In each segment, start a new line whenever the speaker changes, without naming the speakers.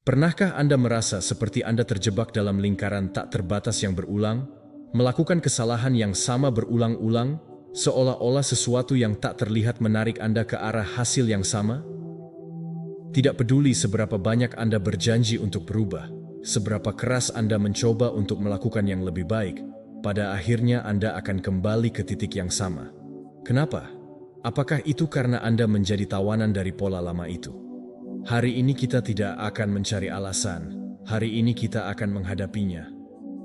Pernahkah Anda merasa seperti Anda terjebak dalam lingkaran tak terbatas yang berulang, melakukan kesalahan yang sama berulang-ulang, seolah-olah sesuatu yang tak terlihat menarik Anda ke arah hasil yang sama? Tidak peduli seberapa banyak Anda berjanji untuk berubah, seberapa keras Anda mencoba untuk melakukan yang lebih baik, pada akhirnya Anda akan kembali ke titik yang sama. Kenapa? Apakah itu karena Anda menjadi tawanan dari pola lama itu? Hari ini kita tidak akan mencari alasan, hari ini kita akan menghadapinya.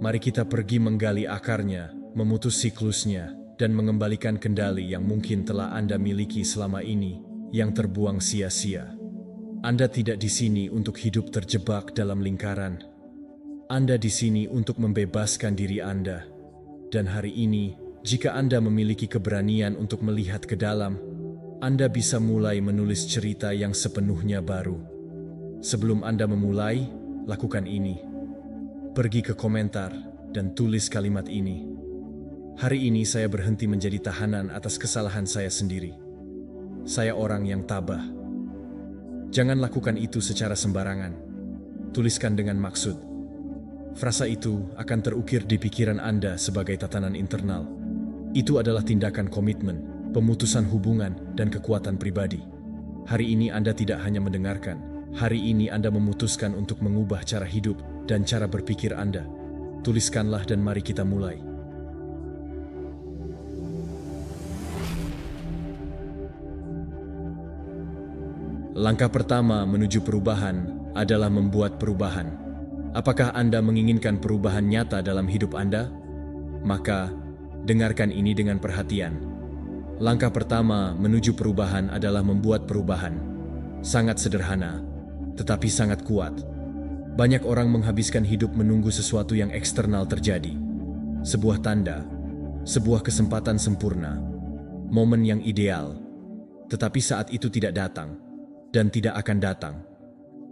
Mari kita pergi menggali akarnya, memutus siklusnya, dan mengembalikan kendali yang mungkin telah Anda miliki selama ini, yang terbuang sia-sia. Anda tidak di sini untuk hidup terjebak dalam lingkaran. Anda di sini untuk membebaskan diri Anda. Dan hari ini, jika Anda memiliki keberanian untuk melihat ke dalam, Anda bisa mulai menulis cerita yang sepenuhnya baru. Sebelum Anda memulai, lakukan ini. Pergi ke komentar dan tulis kalimat ini. Hari ini saya berhenti menjadi tahanan atas kesalahan saya sendiri. Saya orang yang tabah. Jangan lakukan itu secara sembarangan. Tuliskan dengan maksud. Frasa itu akan terukir di pikiran Anda sebagai tatanan internal. Itu adalah tindakan komitmen, pemutusan hubungan, dan kekuatan pribadi. Hari ini Anda tidak hanya mendengarkan, hari ini Anda memutuskan untuk mengubah cara hidup dan cara berpikir Anda. Tuliskanlah dan mari kita mulai. Langkah pertama menuju perubahan adalah membuat perubahan. Apakah Anda menginginkan perubahan nyata dalam hidup Anda? Maka, dengarkan ini dengan perhatian. Langkah pertama menuju perubahan adalah membuat perubahan. Sangat sederhana, tetapi sangat kuat. Banyak orang menghabiskan hidup menunggu sesuatu yang eksternal terjadi. Sebuah tanda, sebuah kesempatan sempurna, momen yang ideal. Tetapi saat itu tidak datang, dan tidak akan datang.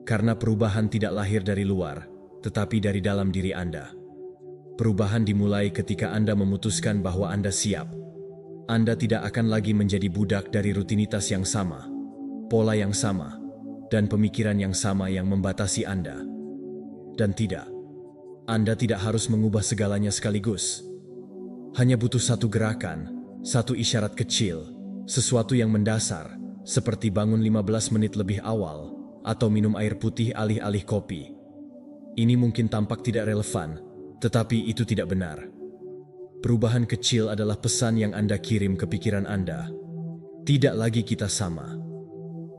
Karena perubahan tidak lahir dari luar, tetapi dari dalam diri Anda. Perubahan dimulai ketika Anda memutuskan bahwa Anda siap. Anda tidak akan lagi menjadi budak dari rutinitas yang sama, pola yang sama, dan pemikiran yang sama yang membatasi Anda. Dan tidak, Anda tidak harus mengubah segalanya sekaligus. Hanya butuh satu gerakan, satu isyarat kecil, sesuatu yang mendasar, seperti bangun 15 menit lebih awal, atau minum air putih alih-alih kopi. Ini mungkin tampak tidak relevan, tetapi itu tidak benar. Perubahan kecil adalah pesan yang Anda kirim ke pikiran Anda. Tidak lagi kita sama.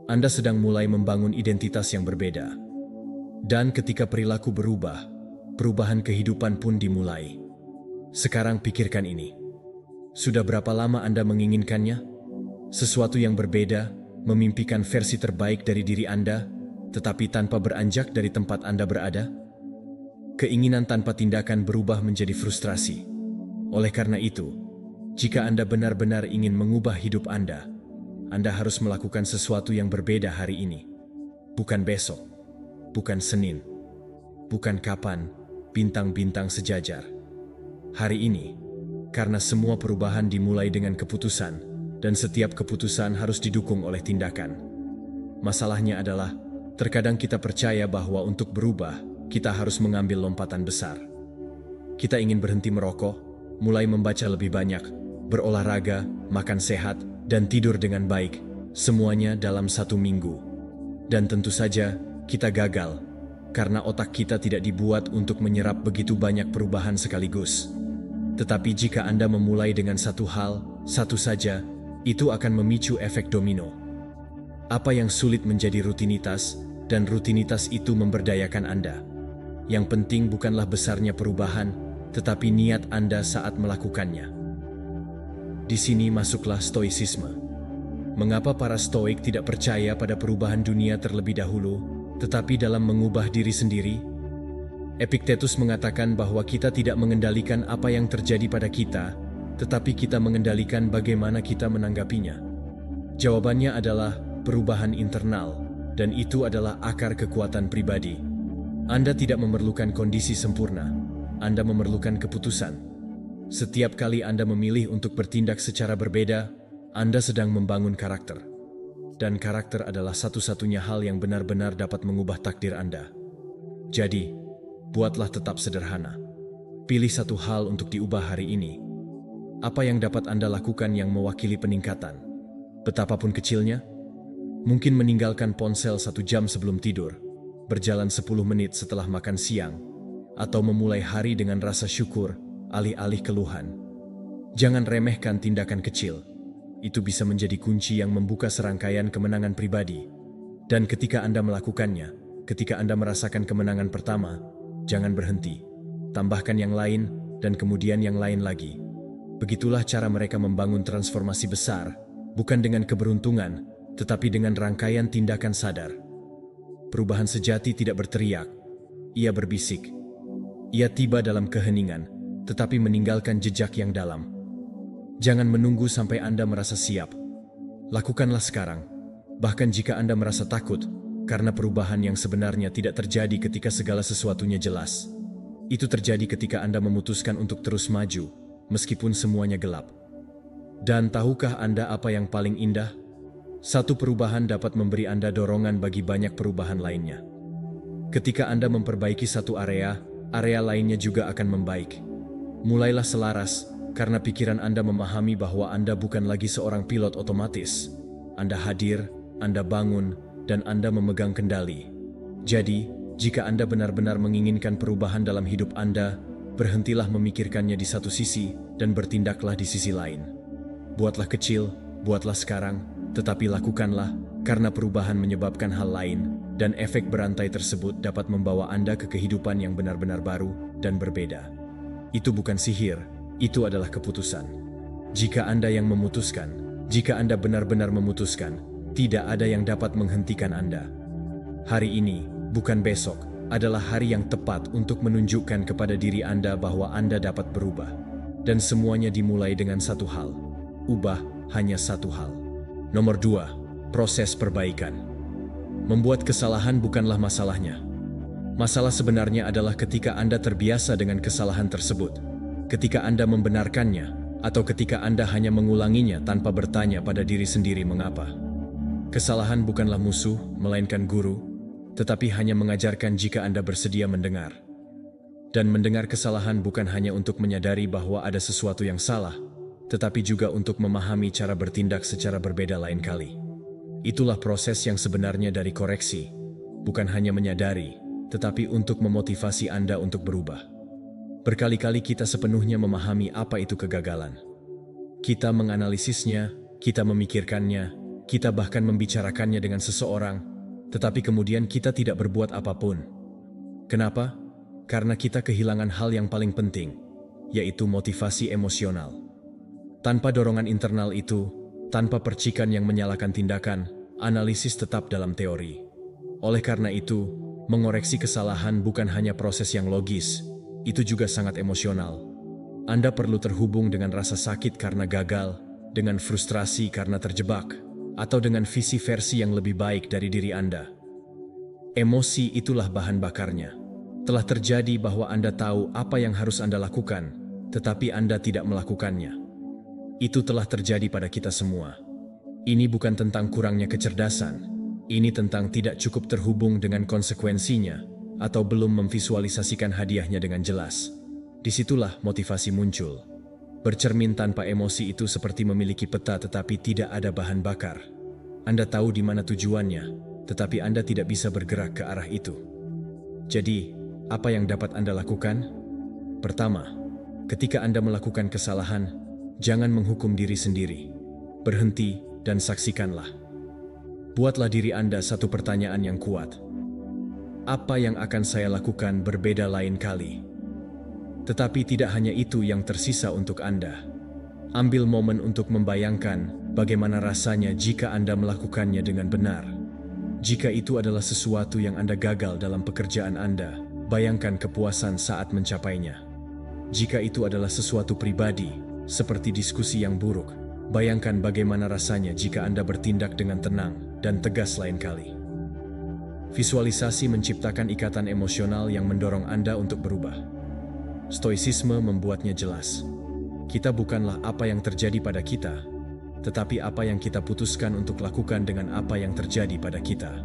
Anda sedang mulai membangun identitas yang berbeda. Dan ketika perilaku berubah, perubahan kehidupan pun dimulai. Sekarang pikirkan ini. Sudah berapa lama Anda menginginkannya? Sesuatu yang berbeda, memimpikan versi terbaik dari diri Anda, tetapi tanpa beranjak dari tempat Anda berada? Keinginan tanpa tindakan berubah menjadi frustrasi. Oleh karena itu, jika Anda benar-benar ingin mengubah hidup Anda harus melakukan sesuatu yang berbeda hari ini. Bukan besok, bukan Senin, bukan kapan bintang-bintang sejajar. Hari ini, karena semua perubahan dimulai dengan keputusan, dan setiap keputusan harus didukung oleh tindakan. Masalahnya adalah, terkadang kita percaya bahwa untuk berubah, kita harus mengambil lompatan besar. Kita ingin berhenti merokok, mulai membaca lebih banyak, berolahraga, makan sehat, dan tidur dengan baik, semuanya dalam 1 minggu. Dan tentu saja, kita gagal, karena otak kita tidak dibuat untuk menyerap begitu banyak perubahan sekaligus. Tetapi jika Anda memulai dengan satu hal, satu saja, itu akan memicu efek domino. Apa yang sulit menjadi rutinitas, dan rutinitas itu memberdayakan Anda. Yang penting bukanlah besarnya perubahan, tetapi niat Anda saat melakukannya. Di sini masuklah stoicisme. Mengapa para stoik tidak percaya pada perubahan dunia terlebih dahulu, tetapi dalam mengubah diri sendiri? Epictetus mengatakan bahwa kita tidak mengendalikan apa yang terjadi pada kita, tetapi kita mengendalikan bagaimana kita menanggapinya. Jawabannya adalah perubahan internal, dan itu adalah akar kekuatan pribadi. Anda tidak memerlukan kondisi sempurna, Anda memerlukan keputusan. Setiap kali Anda memilih untuk bertindak secara berbeda, Anda sedang membangun karakter. Dan karakter adalah satu-satunya hal yang benar-benar dapat mengubah takdir Anda. Jadi, buatlah tetap sederhana. Pilih satu hal untuk diubah hari ini. Apa yang dapat Anda lakukan yang mewakili peningkatan? Betapapun kecilnya, mungkin meninggalkan ponsel 1 jam sebelum tidur, berjalan 10 menit setelah makan siang, atau memulai hari dengan rasa syukur alih-alih keluhan. Jangan remehkan tindakan kecil. Itu bisa menjadi kunci yang membuka serangkaian kemenangan pribadi. Dan ketika Anda melakukannya, ketika Anda merasakan kemenangan pertama, jangan berhenti. Tambahkan yang lain, dan kemudian yang lain lagi. Begitulah cara mereka membangun transformasi besar, bukan dengan keberuntungan, tetapi dengan rangkaian tindakan sadar. Perubahan sejati tidak berteriak, ia berbisik. Ia tiba dalam keheningan, tetapi meninggalkan jejak yang dalam. Jangan menunggu sampai Anda merasa siap. Lakukanlah sekarang. Bahkan jika Anda merasa takut, karena perubahan yang sebenarnya tidak terjadi ketika segala sesuatunya jelas. Itu terjadi ketika Anda memutuskan untuk terus maju, meskipun semuanya gelap. Dan tahukah Anda apa yang paling indah? Satu perubahan dapat memberi Anda dorongan bagi banyak perubahan lainnya. Ketika Anda memperbaiki satu area lainnya juga akan membaik. Mulailah selaras, karena pikiran Anda memahami bahwa Anda bukan lagi seorang pilot otomatis. Anda hadir, Anda bangun, dan Anda memegang kendali. Jadi, jika Anda benar-benar menginginkan perubahan dalam hidup Anda, berhentilah memikirkannya di satu sisi dan bertindaklah di sisi lain. Buatlah kecil, buatlah sekarang, tetapi lakukanlah, karena perubahan menyebabkan hal lain, dan efek berantai tersebut dapat membawa Anda ke kehidupan yang benar-benar baru dan berbeda. Itu bukan sihir, itu adalah keputusan. Jika Anda yang memutuskan, jika Anda benar-benar memutuskan, tidak ada yang dapat menghentikan Anda. Hari ini, bukan besok, adalah hari yang tepat untuk menunjukkan kepada diri Anda bahwa Anda dapat berubah. Dan semuanya dimulai dengan satu hal. Ubah hanya satu hal. Nomor 2, proses perbaikan. Membuat kesalahan bukanlah masalahnya. Masalah sebenarnya adalah ketika Anda terbiasa dengan kesalahan tersebut, ketika Anda membenarkannya, atau ketika Anda hanya mengulanginya tanpa bertanya pada diri sendiri mengapa. Kesalahan bukanlah musuh, melainkan guru, tetapi hanya mengajarkan jika Anda bersedia mendengar. Dan mendengar kesalahan bukan hanya untuk menyadari bahwa ada sesuatu yang salah, tetapi juga untuk memahami cara bertindak secara berbeda lain kali. Itulah proses yang sebenarnya dari koreksi, bukan hanya menyadari, tetapi untuk memotivasi Anda untuk berubah. Berkali-kali kita sepenuhnya memahami apa itu kegagalan. Kita menganalisisnya, kita memikirkannya, kita bahkan membicarakannya dengan seseorang, tetapi kemudian kita tidak berbuat apapun. Kenapa? Karena kita kehilangan hal yang paling penting, yaitu motivasi emosional. Tanpa dorongan internal itu, tanpa percikan yang menyalakan tindakan, analisis tetap dalam teori. Oleh karena itu, mengoreksi kesalahan bukan hanya proses yang logis, itu juga sangat emosional. Anda perlu terhubung dengan rasa sakit karena gagal, dengan frustrasi karena terjebak, atau dengan visi versi yang lebih baik dari diri Anda. Emosi itulah bahan bakarnya. Telah terjadi bahwa Anda tahu apa yang harus Anda lakukan, tetapi Anda tidak melakukannya. Itu telah terjadi pada kita semua. Ini bukan tentang kurangnya kecerdasan, ini tentang tidak cukup terhubung dengan konsekuensinya, atau belum memvisualisasikan hadiahnya dengan jelas. Disitulah motivasi muncul. Bercermin tanpa emosi itu seperti memiliki peta tetapi tidak ada bahan bakar. Anda tahu di mana tujuannya, tetapi Anda tidak bisa bergerak ke arah itu. Jadi, apa yang dapat Anda lakukan? Pertama, ketika Anda melakukan kesalahan, jangan menghukum diri sendiri. Berhenti dan saksikanlah. Buatlah diri Anda satu pertanyaan yang kuat. Apa yang akan saya lakukan berbeda lain kali? Tetapi tidak hanya itu yang tersisa untuk Anda. Ambil momen untuk membayangkan bagaimana rasanya jika Anda melakukannya dengan benar. Jika itu adalah sesuatu yang Anda gagal dalam pekerjaan Anda, bayangkan kepuasan saat mencapainya. Jika itu adalah sesuatu pribadi, seperti diskusi yang buruk, bayangkan bagaimana rasanya jika Anda bertindak dengan tenang dan tegas lain kali. Visualisasi menciptakan ikatan emosional yang mendorong Anda untuk berubah. Stoicisme membuatnya jelas. Kita bukanlah apa yang terjadi pada kita, tetapi apa yang kita putuskan untuk lakukan dengan apa yang terjadi pada kita.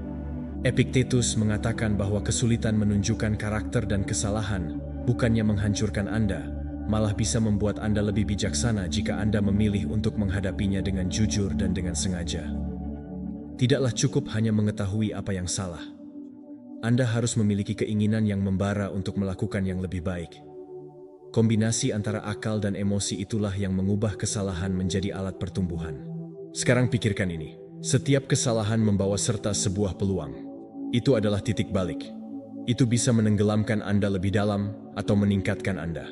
Epictetus mengatakan bahwa kesulitan menunjukkan karakter dan kesalahan bukannya menghancurkan Anda, malah bisa membuat Anda lebih bijaksana jika Anda memilih untuk menghadapinya dengan jujur dan dengan sengaja. Tidaklah cukup hanya mengetahui apa yang salah. Anda harus memiliki keinginan yang membara untuk melakukan yang lebih baik. Kombinasi antara akal dan emosi itulah yang mengubah kesalahan menjadi alat pertumbuhan. Sekarang pikirkan ini. Setiap kesalahan membawa serta sebuah peluang. Itu adalah titik balik. Itu bisa menenggelamkan Anda lebih dalam atau meningkatkan Anda.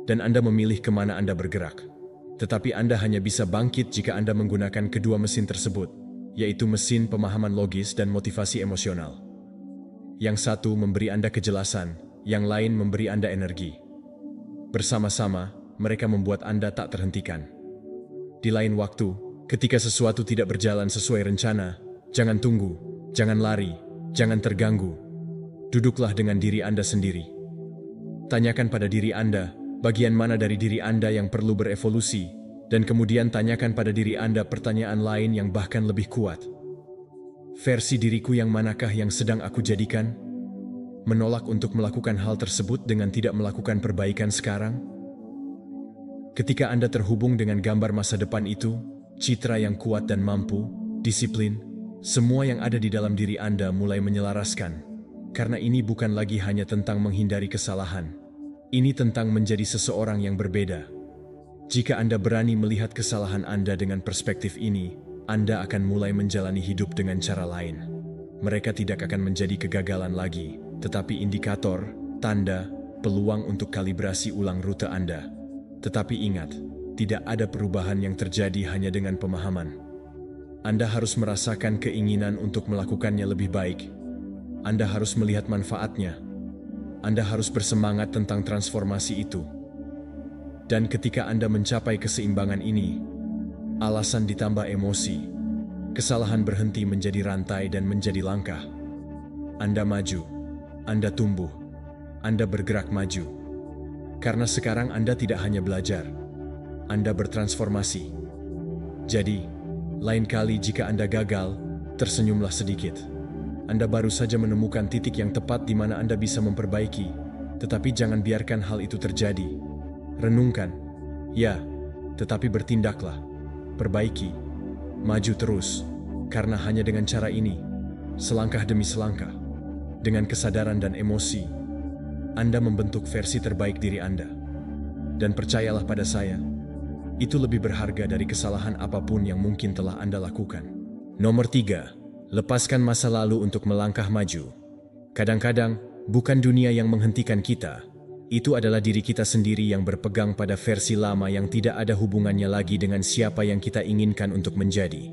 Dan Anda memilih kemana Anda bergerak. Tetapi Anda hanya bisa bangkit jika Anda menggunakan kedua mesin tersebut, yaitu mesin pemahaman logis dan motivasi emosional. Yang satu memberi Anda kejelasan, yang lain memberi Anda energi. Bersama-sama, mereka membuat Anda tak terhentikan. Di lain waktu, ketika sesuatu tidak berjalan sesuai rencana, jangan tunggu, jangan lari, jangan terganggu. Duduklah dengan diri Anda sendiri. Tanyakan pada diri Anda, bagian mana dari diri Anda yang perlu berevolusi, dan kemudian tanyakan pada diri Anda pertanyaan lain yang bahkan lebih kuat. Versi diriku yang manakah yang sedang aku jadikan? Menolak untuk melakukan hal tersebut dengan tidak melakukan perbaikan sekarang? Ketika Anda terhubung dengan gambar masa depan itu, citra yang kuat dan mampu, disiplin, semua yang ada di dalam diri Anda mulai menyelaraskan. Karena ini bukan lagi hanya tentang menghindari kesalahan. Ini tentang menjadi seseorang yang berbeda. Jika Anda berani melihat kesalahan Anda dengan perspektif ini, Anda akan mulai menjalani hidup dengan cara lain. Mereka tidak akan menjadi kegagalan lagi, tetapi indikator, tanda, peluang untuk kalibrasi ulang rute Anda. Tetapi ingat, tidak ada perubahan yang terjadi hanya dengan pemahaman. Anda harus merasakan keinginan untuk melakukannya lebih baik. Anda harus melihat manfaatnya. Anda harus bersemangat tentang transformasi itu. Dan ketika Anda mencapai keseimbangan ini, alasan ditambah emosi, kesalahan berhenti menjadi rantai dan menjadi langkah. Anda maju, Anda tumbuh, Anda bergerak maju. Karena sekarang Anda tidak hanya belajar, Anda bertransformasi. Jadi, lain kali jika Anda gagal, tersenyumlah sedikit. Anda baru saja menemukan titik yang tepat di mana Anda bisa memperbaiki, tetapi jangan biarkan hal itu terjadi. Renungkan, ya, tetapi bertindaklah, perbaiki, maju terus, karena hanya dengan cara ini, selangkah demi selangkah, dengan kesadaran dan emosi, Anda membentuk versi terbaik diri Anda. Dan percayalah pada saya, itu lebih berharga dari kesalahan apapun yang mungkin telah Anda lakukan. Nomor 3. Lepaskan masa lalu untuk melangkah maju. Kadang-kadang, bukan dunia yang menghentikan kita. Itu adalah diri kita sendiri yang berpegang pada versi lama yang tidak ada hubungannya lagi dengan siapa yang kita inginkan untuk menjadi.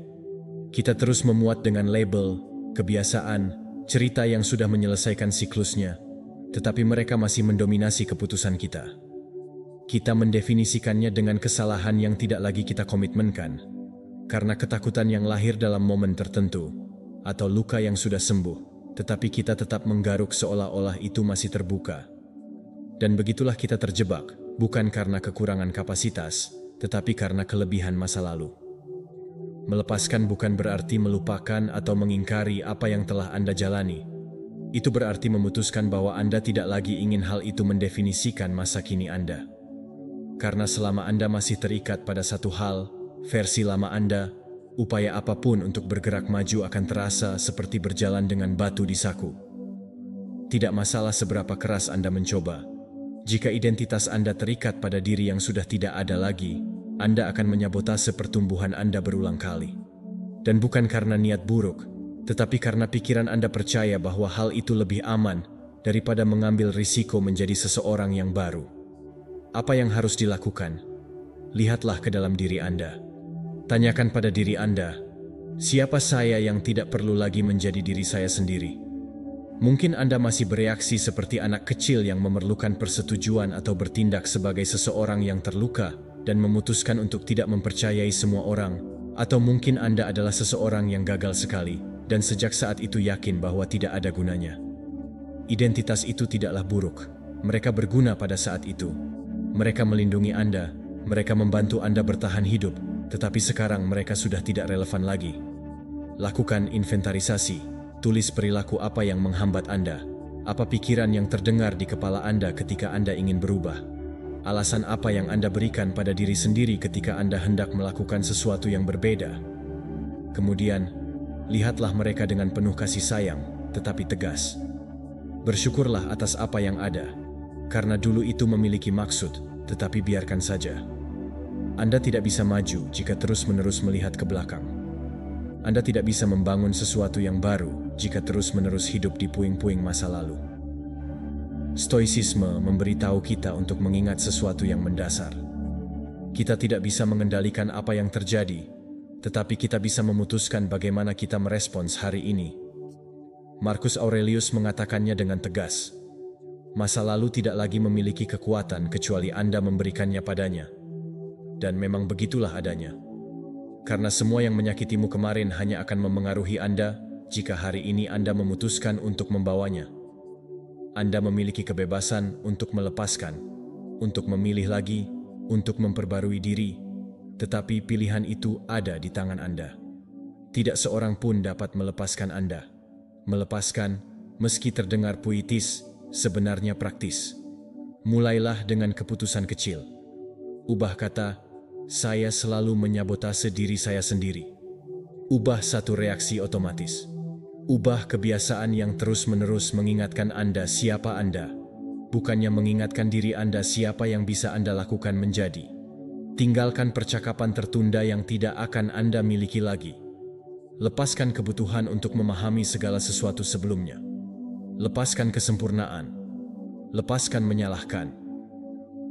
Kita terus memuat dengan label, kebiasaan, cerita yang sudah menyelesaikan siklusnya, tetapi mereka masih mendominasi keputusan kita. Kita mendefinisikannya dengan kesalahan yang tidak lagi kita komitmenkan, karena ketakutan yang lahir dalam momen tertentu, atau luka yang sudah sembuh, tetapi kita tetap menggaruk seolah-olah itu masih terbuka. Dan begitulah kita terjebak, bukan karena kekurangan kapasitas, tetapi karena kelebihan masa lalu. Melepaskan bukan berarti melupakan atau mengingkari apa yang telah Anda jalani. Itu berarti memutuskan bahwa Anda tidak lagi ingin hal itu mendefinisikan masa kini Anda. Karena selama Anda masih terikat pada satu hal, versi lama Anda, upaya apapun untuk bergerak maju akan terasa seperti berjalan dengan batu di saku. Tidak masalah seberapa keras Anda mencoba. Jika identitas Anda terikat pada diri yang sudah tidak ada lagi, Anda akan menyabotase pertumbuhan Anda berulang kali. Dan bukan karena niat buruk, tetapi karena pikiran Anda percaya bahwa hal itu lebih aman daripada mengambil risiko menjadi seseorang yang baru. Apa yang harus dilakukan? Lihatlah ke dalam diri Anda. Tanyakan pada diri Anda, siapa saya yang tidak perlu lagi menjadi diri saya sendiri? Mungkin Anda masih bereaksi seperti anak kecil yang memerlukan persetujuan atau bertindak sebagai seseorang yang terluka dan memutuskan untuk tidak mempercayai semua orang, atau mungkin Anda adalah seseorang yang gagal sekali dan sejak saat itu yakin bahwa tidak ada gunanya. Identitas itu tidaklah buruk, mereka berguna pada saat itu. Mereka melindungi Anda, mereka membantu Anda bertahan hidup, tetapi sekarang mereka sudah tidak relevan lagi. Lakukan inventarisasi, tulis perilaku apa yang menghambat Anda. Apa pikiran yang terdengar di kepala Anda ketika Anda ingin berubah? Alasan apa yang Anda berikan pada diri sendiri ketika Anda hendak melakukan sesuatu yang berbeda? Kemudian, lihatlah mereka dengan penuh kasih sayang, tetapi tegas. Bersyukurlah atas apa yang ada, karena dulu itu memiliki maksud, tetapi biarkan saja. Anda tidak bisa maju jika terus-menerus melihat ke belakang. Anda tidak bisa membangun sesuatu yang baru jika terus-menerus hidup di puing-puing masa lalu. Stoicisme memberitahu kita untuk mengingat sesuatu yang mendasar. Kita tidak bisa mengendalikan apa yang terjadi, tetapi kita bisa memutuskan bagaimana kita merespons hari ini. Marcus Aurelius mengatakannya dengan tegas, masa lalu tidak lagi memiliki kekuatan kecuali Anda memberikannya padanya. Dan memang begitulah adanya. Karena semua yang menyakitimu kemarin hanya akan memengaruhi Anda jika hari ini Anda memutuskan untuk membawanya. Anda memiliki kebebasan untuk melepaskan, untuk memilih lagi, untuk memperbarui diri, tetapi pilihan itu ada di tangan Anda. Tidak seorang pun dapat melepaskan Anda. Melepaskan, meski terdengar puitis, sebenarnya praktis. Mulailah dengan keputusan kecil. Ubah kata, saya selalu menyabotase diri saya sendiri. Ubah satu reaksi otomatis. Ubah kebiasaan yang terus-menerus mengingatkan Anda siapa Anda, bukannya mengingatkan diri Anda siapa yang bisa Anda lakukan menjadi. Tinggalkan percakapan tertunda yang tidak akan Anda miliki lagi. Lepaskan kebutuhan untuk memahami segala sesuatu sebelumnya. Lepaskan kesempurnaan. Lepaskan menyalahkan.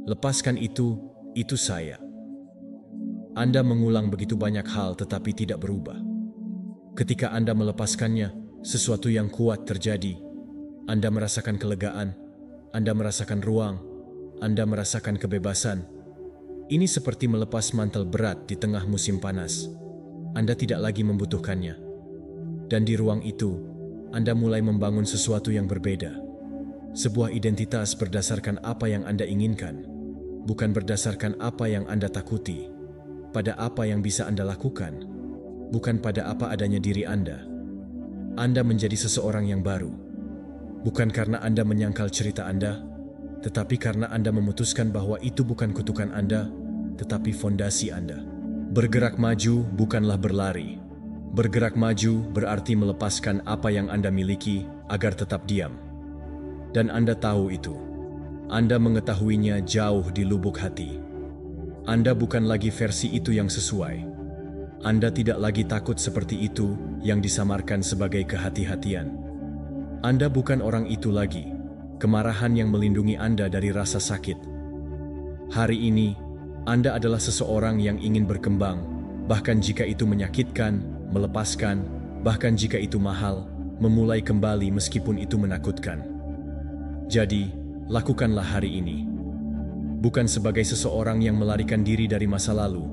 Lepaskan itu saya. Anda mengulang begitu banyak hal tetapi tidak berubah. Ketika Anda melepaskannya, sesuatu yang kuat terjadi. Anda merasakan kelegaan, Anda merasakan ruang, Anda merasakan kebebasan. Ini seperti melepas mantel berat di tengah musim panas. Anda tidak lagi membutuhkannya. Dan di ruang itu, Anda mulai membangun sesuatu yang berbeda. Sebuah identitas berdasarkan apa yang Anda inginkan, bukan berdasarkan apa yang Anda takuti. Pada apa yang bisa Anda lakukan, bukan pada apa adanya diri Anda. Anda menjadi seseorang yang baru, bukan karena Anda menyangkal cerita Anda, tetapi karena Anda memutuskan bahwa itu bukan kutukan Anda, tetapi fondasi Anda. Bergerak maju bukanlah berlari. Bergerak maju berarti melepaskan apa yang Anda miliki agar tetap diam. Dan Anda tahu itu. Anda mengetahuinya jauh di lubuk hati. Anda bukan lagi versi itu yang sesuai. Anda tidak lagi takut seperti itu yang disamarkan sebagai kehati-hatian. Anda bukan orang itu lagi, kemarahan yang melindungi Anda dari rasa sakit. Hari ini, Anda adalah seseorang yang ingin berkembang, bahkan jika itu menyakitkan, melepaskan, bahkan jika itu mahal, memulai kembali meskipun itu menakutkan. Jadi, lakukanlah hari ini. Bukan sebagai seseorang yang melarikan diri dari masa lalu,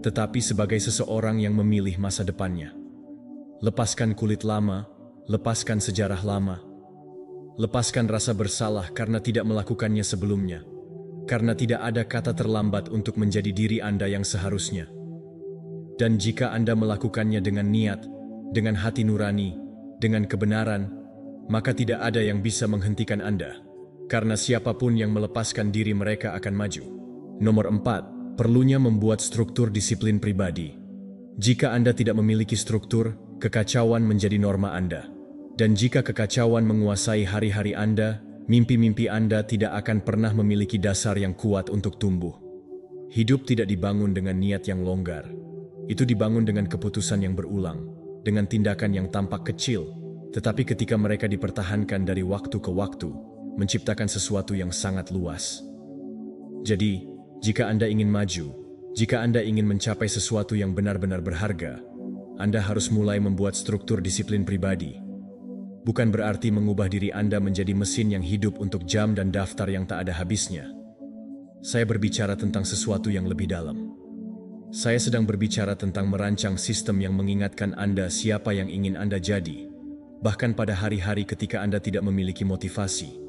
tetapi sebagai seseorang yang memilih masa depannya. Lepaskan kulit lama, lepaskan sejarah lama. Lepaskan rasa bersalah karena tidak melakukannya sebelumnya, karena tidak ada kata terlambat untuk menjadi diri Anda yang seharusnya. Dan jika Anda melakukannya dengan niat, dengan hati nurani, dengan kebenaran, maka tidak ada yang bisa menghentikan Anda. Karena siapapun yang melepaskan diri mereka akan maju. Nomor 4, perlunya membuat struktur disiplin pribadi. Jika Anda tidak memiliki struktur, kekacauan menjadi norma Anda. Dan jika kekacauan menguasai hari-hari Anda, mimpi-mimpi Anda tidak akan pernah memiliki dasar yang kuat untuk tumbuh. Hidup tidak dibangun dengan niat yang longgar. Itu dibangun dengan keputusan yang berulang, dengan tindakan yang tampak kecil, tetapi ketika mereka dipertahankan dari waktu ke waktu, menciptakan sesuatu yang sangat luas. Jadi, jika Anda ingin maju, jika Anda ingin mencapai sesuatu yang benar-benar berharga, Anda harus mulai membuat struktur disiplin pribadi. Bukan berarti mengubah diri Anda menjadi mesin yang hidup untuk jam dan daftar yang tak ada habisnya. Saya berbicara tentang sesuatu yang lebih dalam. Saya sedang berbicara tentang merancang sistem yang mengingatkan Anda siapa yang ingin Anda jadi, bahkan pada hari-hari ketika Anda tidak memiliki motivasi.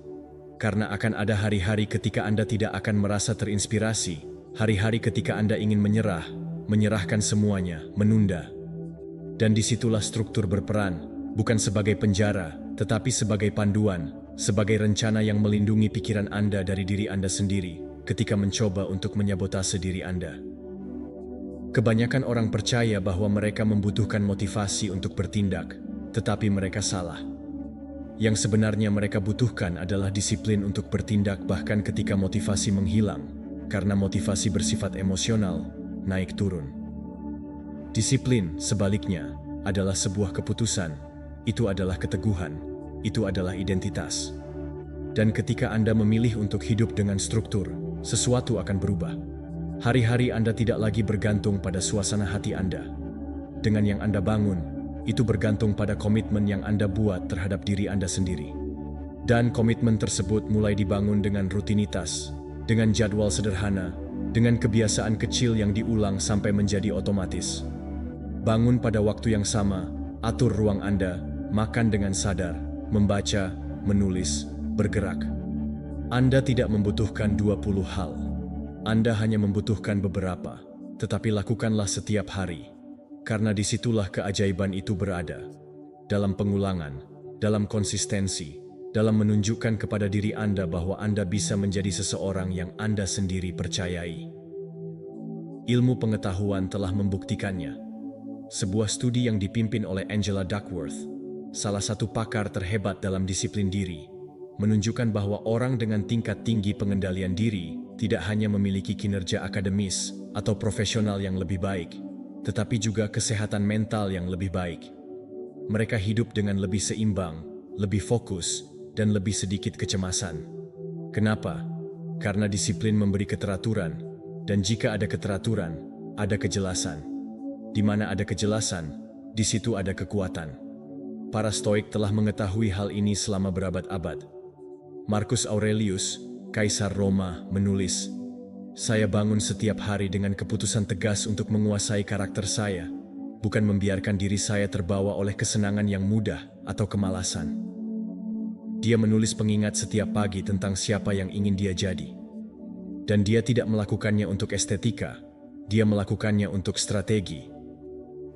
Karena akan ada hari-hari ketika Anda tidak akan merasa terinspirasi, hari-hari ketika Anda ingin menyerahkan semuanya, menunda. Dan disitulah struktur berperan, bukan sebagai penjara, tetapi sebagai panduan, sebagai rencana yang melindungi pikiran Anda dari diri Anda sendiri ketika mencoba untuk menyabotase diri Anda. Kebanyakan orang percaya bahwa mereka membutuhkan motivasi untuk bertindak, tetapi mereka salah. Yang sebenarnya mereka butuhkan adalah disiplin untuk bertindak bahkan ketika motivasi menghilang, karena motivasi bersifat emosional, naik turun. Disiplin, sebaliknya, adalah sebuah keputusan, itu adalah keteguhan, itu adalah identitas. Dan ketika Anda memilih untuk hidup dengan struktur, sesuatu akan berubah. Hari-hari Anda tidak lagi bergantung pada suasana hati Anda. Dengan yang Anda bangun, itu bergantung pada komitmen yang Anda buat terhadap diri Anda sendiri. Dan komitmen tersebut mulai dibangun dengan rutinitas, dengan jadwal sederhana, dengan kebiasaan kecil yang diulang sampai menjadi otomatis. Bangun pada waktu yang sama, atur ruang Anda, makan dengan sadar, membaca, menulis, bergerak. Anda tidak membutuhkan 20 hal. Anda hanya membutuhkan beberapa, tetapi lakukanlah setiap hari. Karena disitulah keajaiban itu berada. Dalam pengulangan, dalam konsistensi, dalam menunjukkan kepada diri Anda bahwa Anda bisa menjadi seseorang yang Anda sendiri percayai. Ilmu pengetahuan telah membuktikannya. Sebuah studi yang dipimpin oleh Angela Duckworth, salah satu pakar terhebat dalam disiplin diri, menunjukkan bahwa orang dengan tingkat tinggi pengendalian diri tidak hanya memiliki kinerja akademis atau profesional yang lebih baik, tetapi juga kesehatan mental yang lebih baik. Mereka hidup dengan lebih seimbang, lebih fokus, dan lebih sedikit kecemasan. Kenapa? Karena disiplin memberi keteraturan, dan jika ada keteraturan, ada kejelasan. Di mana ada kejelasan, di situ ada kekuatan. Para Stoik telah mengetahui hal ini selama berabad-abad. Marcus Aurelius, Kaisar Roma, menulis, "Saya bangun setiap hari dengan keputusan tegas untuk menguasai karakter saya, bukan membiarkan diri saya terbawa oleh kesenangan yang mudah atau kemalasan." Dia menulis pengingat setiap pagi tentang siapa yang ingin dia jadi. Dan dia tidak melakukannya untuk estetika, dia melakukannya untuk strategi.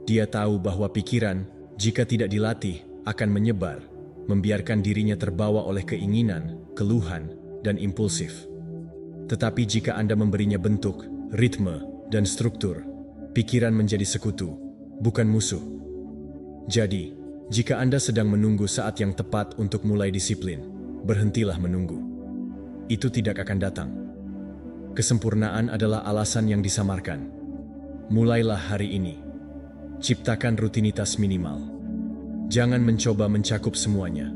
Dia tahu bahwa pikiran, jika tidak dilatih, akan menyebar, membiarkan dirinya terbawa oleh keinginan, keluhan, dan impulsif. Tetapi jika Anda memberinya bentuk, ritme, dan struktur, pikiran menjadi sekutu, bukan musuh. Jadi, jika Anda sedang menunggu saat yang tepat untuk mulai disiplin, berhentilah menunggu. Itu tidak akan datang. Kesempurnaan adalah alasan yang disamarkan. Mulailah hari ini. Ciptakan rutinitas minimal. Jangan mencoba mencakup semuanya.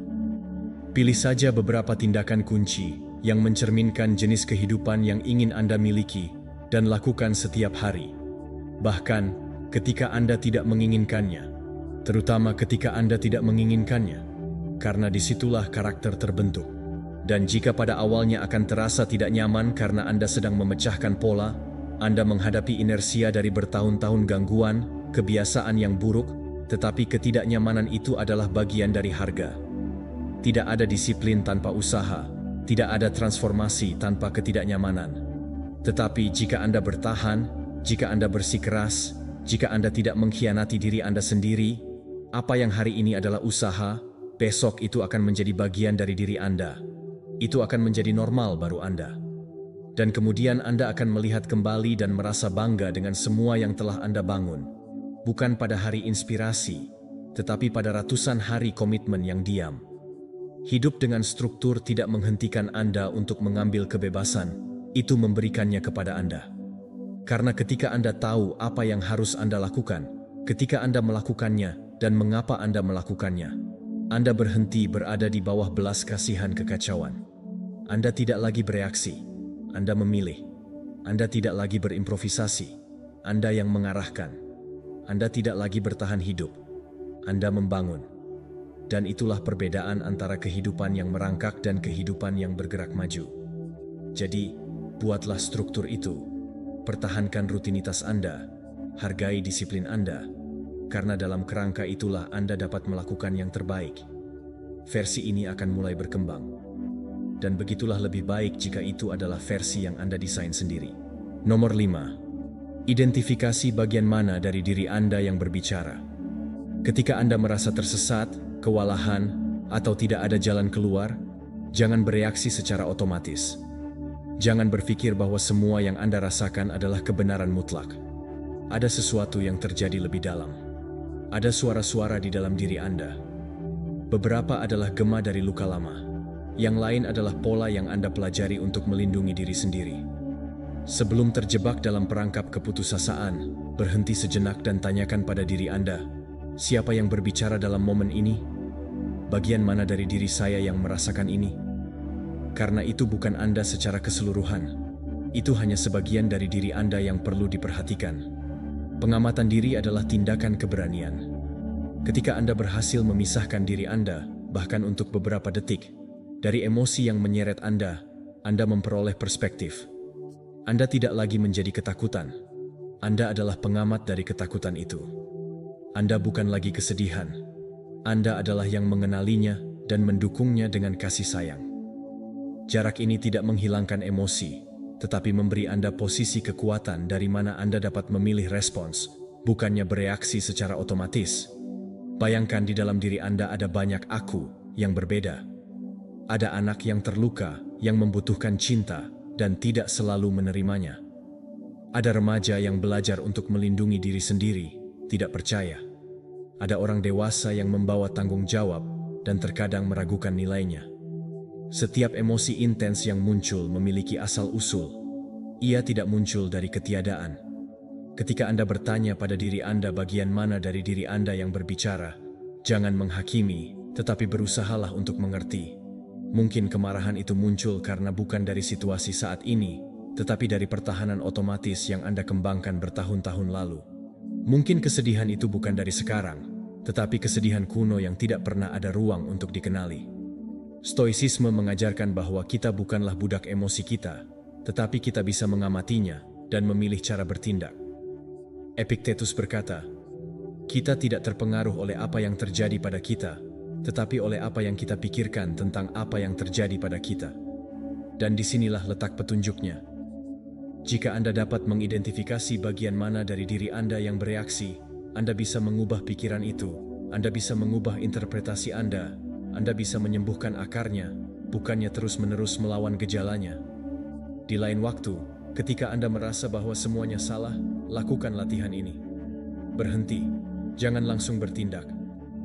Pilih saja beberapa tindakan kunci yang mencerminkan jenis kehidupan yang ingin Anda miliki dan lakukan setiap hari. Bahkan ketika Anda tidak menginginkannya, terutama ketika Anda tidak menginginkannya, karena disitulah karakter terbentuk. Dan jika pada awalnya akan terasa tidak nyaman karena Anda sedang memecahkan pola, Anda menghadapi inersia dari bertahun-tahun gangguan, kebiasaan yang buruk, tetapi ketidaknyamanan itu adalah bagian dari harga. Tidak ada disiplin tanpa usaha, tidak ada transformasi tanpa ketidaknyamanan. Tetapi jika Anda bertahan, jika Anda bersikeras, jika Anda tidak mengkhianati diri Anda sendiri, apa yang hari ini adalah usaha, besok itu akan menjadi bagian dari diri Anda. Itu akan menjadi normal baru Anda. Dan kemudian Anda akan melihat kembali dan merasa bangga dengan semua yang telah Anda bangun. Bukan pada hari inspirasi, tetapi pada ratusan hari komitmen yang diam. Hidup dengan struktur tidak menghentikan Anda untuk mengambil kebebasan, itu memberikannya kepada Anda. Karena ketika Anda tahu apa yang harus Anda lakukan, ketika Anda melakukannya dan mengapa Anda melakukannya, Anda berhenti berada di bawah belas kasihan kekacauan. Anda tidak lagi bereaksi, Anda memilih. Anda tidak lagi berimprovisasi, Anda yang mengarahkan. Anda tidak lagi bertahan hidup, Anda membangun. Dan itulah perbedaan antara kehidupan yang merangkak dan kehidupan yang bergerak maju. Jadi, buatlah struktur itu. Pertahankan rutinitas Anda, hargai disiplin Anda, karena dalam kerangka itulah Anda dapat melakukan yang terbaik. Versi ini akan mulai berkembang. Dan begitulah lebih baik jika itu adalah versi yang Anda desain sendiri. Nomor 5. Identifikasi bagian mana dari diri Anda yang berbicara. Ketika Anda merasa tersesat, kewalahan, atau tidak ada jalan keluar, jangan bereaksi secara otomatis. Jangan berpikir bahwa semua yang Anda rasakan adalah kebenaran mutlak. Ada sesuatu yang terjadi lebih dalam. Ada suara-suara di dalam diri Anda. Beberapa adalah gema dari luka lama. Yang lain adalah pola yang Anda pelajari untuk melindungi diri sendiri. Sebelum terjebak dalam perangkap keputusasaan, berhenti sejenak dan tanyakan pada diri Anda, siapa yang berbicara dalam momen ini? Bagian mana dari diri saya yang merasakan ini? Karena itu bukan Anda secara keseluruhan. Itu hanya sebagian dari diri Anda yang perlu diperhatikan. Pengamatan diri adalah tindakan keberanian. Ketika Anda berhasil memisahkan diri Anda, bahkan untuk beberapa detik, dari emosi yang menyeret Anda memperoleh perspektif. Anda tidak lagi menjadi ketakutan. Anda adalah pengamat dari ketakutan itu. Anda bukan lagi kesedihan. Anda adalah yang mengenalinya dan mendukungnya dengan kasih sayang. Jarak ini tidak menghilangkan emosi, tetapi memberi Anda posisi kekuatan dari mana Anda dapat memilih respons, bukannya bereaksi secara otomatis. Bayangkan di dalam diri Anda ada banyak aku yang berbeda. Ada anak yang terluka, yang membutuhkan cinta, dan tidak selalu menerimanya. Ada remaja yang belajar untuk melindungi diri sendiri, tidak percaya. Ada orang dewasa yang membawa tanggung jawab dan terkadang meragukan nilainya. Setiap emosi intens yang muncul memiliki asal-usul. Ia tidak muncul dari ketiadaan. Ketika Anda bertanya pada diri Anda bagian mana dari diri Anda yang berbicara, jangan menghakimi, tetapi berusahalah untuk mengerti. Mungkin kemarahan itu muncul karena bukan dari situasi saat ini, tetapi dari pertahanan otomatis yang Anda kembangkan bertahun-tahun lalu. Mungkin kesedihan itu bukan dari sekarang, tetapi kesedihan kuno yang tidak pernah ada ruang untuk dikenali. Stoicisme mengajarkan bahwa kita bukanlah budak emosi kita, tetapi kita bisa mengamatinya dan memilih cara bertindak. Epictetus berkata, kita tidak terpengaruh oleh apa yang terjadi pada kita, tetapi oleh apa yang kita pikirkan tentang apa yang terjadi pada kita. Dan disinilah letak petunjuknya. Jika Anda dapat mengidentifikasi bagian mana dari diri Anda yang bereaksi, Anda bisa mengubah pikiran itu, Anda bisa mengubah interpretasi Anda bisa menyembuhkan akarnya, bukannya terus-menerus melawan gejalanya. Di lain waktu, ketika Anda merasa bahwa semuanya salah, lakukan latihan ini. Berhenti, jangan langsung bertindak.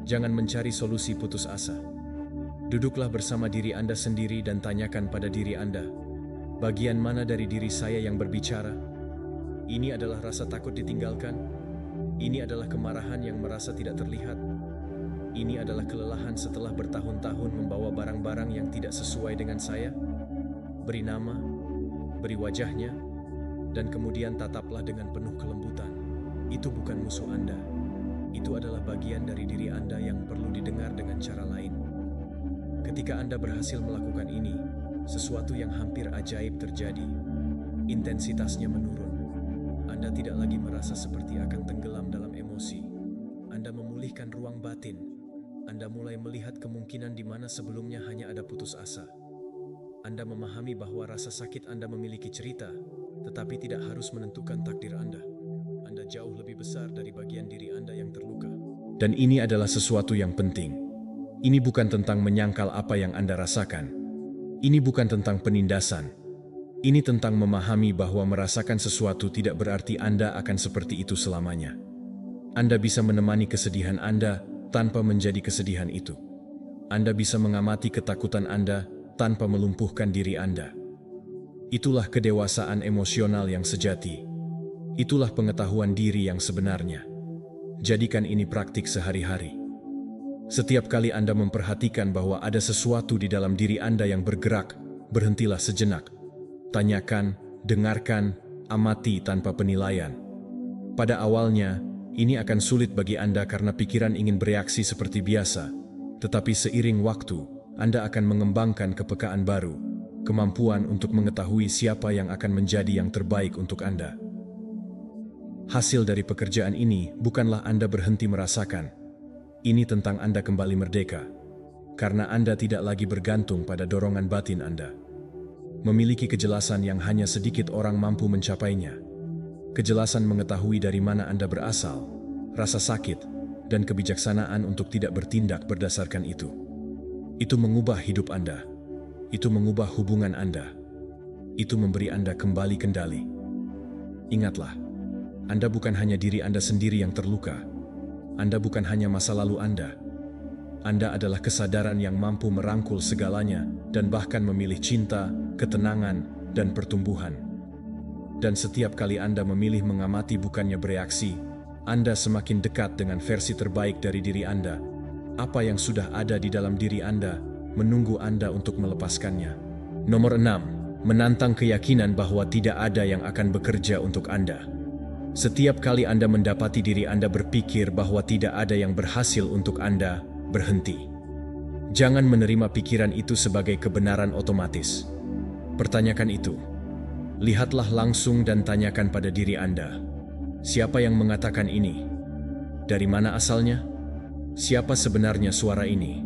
Jangan mencari solusi putus asa. Duduklah bersama diri Anda sendiri dan tanyakan pada diri Anda, bagian mana dari diri saya yang berbicara? Ini adalah rasa takut ditinggalkan. Ini adalah kemarahan yang merasa tidak terlihat. Ini adalah kelelahan setelah bertahun-tahun membawa barang-barang yang tidak sesuai dengan saya. Beri nama, beri wajahnya, dan kemudian tataplah dengan penuh kelembutan. Itu bukan musuh Anda. Itu adalah bagian dari diri Anda yang perlu didengar dengan cara lain. Ketika Anda berhasil melakukan ini, sesuatu yang hampir ajaib terjadi. Intensitasnya menurun. Anda tidak lagi merasa seperti akan tenggelam dalam emosi. Anda memulihkan ruang batin. Anda mulai melihat kemungkinan di mana sebelumnya hanya ada putus asa. Anda memahami bahwa rasa sakit Anda memiliki cerita, tetapi tidak harus menentukan takdir Anda. Anda jauh lebih besar dari bagian diri Anda yang terluka. Dan ini adalah sesuatu yang penting. Ini bukan tentang menyangkal apa yang Anda rasakan. Ini bukan tentang penindasan. Ini tentang memahami bahwa merasakan sesuatu tidak berarti Anda akan seperti itu selamanya. Anda bisa menemani kesedihan Anda tanpa menjadi kesedihan itu. Anda bisa mengamati ketakutan Anda tanpa melumpuhkan diri Anda. Itulah kedewasaan emosional yang sejati. Itulah pengetahuan diri yang sebenarnya. Jadikan ini praktik sehari-hari. Setiap kali Anda memperhatikan bahwa ada sesuatu di dalam diri Anda yang bergerak, berhentilah sejenak. Tanyakan, dengarkan, amati tanpa penilaian. Pada awalnya, ini akan sulit bagi Anda karena pikiran ingin bereaksi seperti biasa. Tetapi seiring waktu, Anda akan mengembangkan kepekaan baru, kemampuan untuk mengetahui siapa yang akan menjadi yang terbaik untuk Anda. Hasil dari pekerjaan ini bukanlah Anda berhenti merasakan. Ini tentang Anda kembali merdeka, karena Anda tidak lagi bergantung pada dorongan batin Anda. Memiliki kejelasan yang hanya sedikit orang mampu mencapainya. Kejelasan mengetahui dari mana Anda berasal, rasa sakit, dan kebijaksanaan untuk tidak bertindak berdasarkan itu. Itu mengubah hidup Anda. Itu mengubah hubungan Anda. Itu memberi Anda kembali kendali. Ingatlah, Anda bukan hanya diri Anda sendiri yang terluka. Anda bukan hanya masa lalu Anda. Anda adalah kesadaran yang mampu merangkul segalanya dan bahkan memilih cinta, ketenangan, dan pertumbuhan. Dan setiap kali Anda memilih mengamati bukannya bereaksi, Anda semakin dekat dengan versi terbaik dari diri Anda. Apa yang sudah ada di dalam diri Anda menunggu Anda untuk melepaskannya. Nomor 6. Menantang keyakinan bahwa tidak ada yang akan bekerja untuk Anda. Setiap kali Anda mendapati diri Anda berpikir bahwa tidak ada yang berhasil untuk Anda, berhenti. Jangan menerima pikiran itu sebagai kebenaran otomatis. Pertanyakan itu. Lihatlah langsung dan tanyakan pada diri Anda. Siapa yang mengatakan ini? Dari mana asalnya? Siapa sebenarnya suara ini?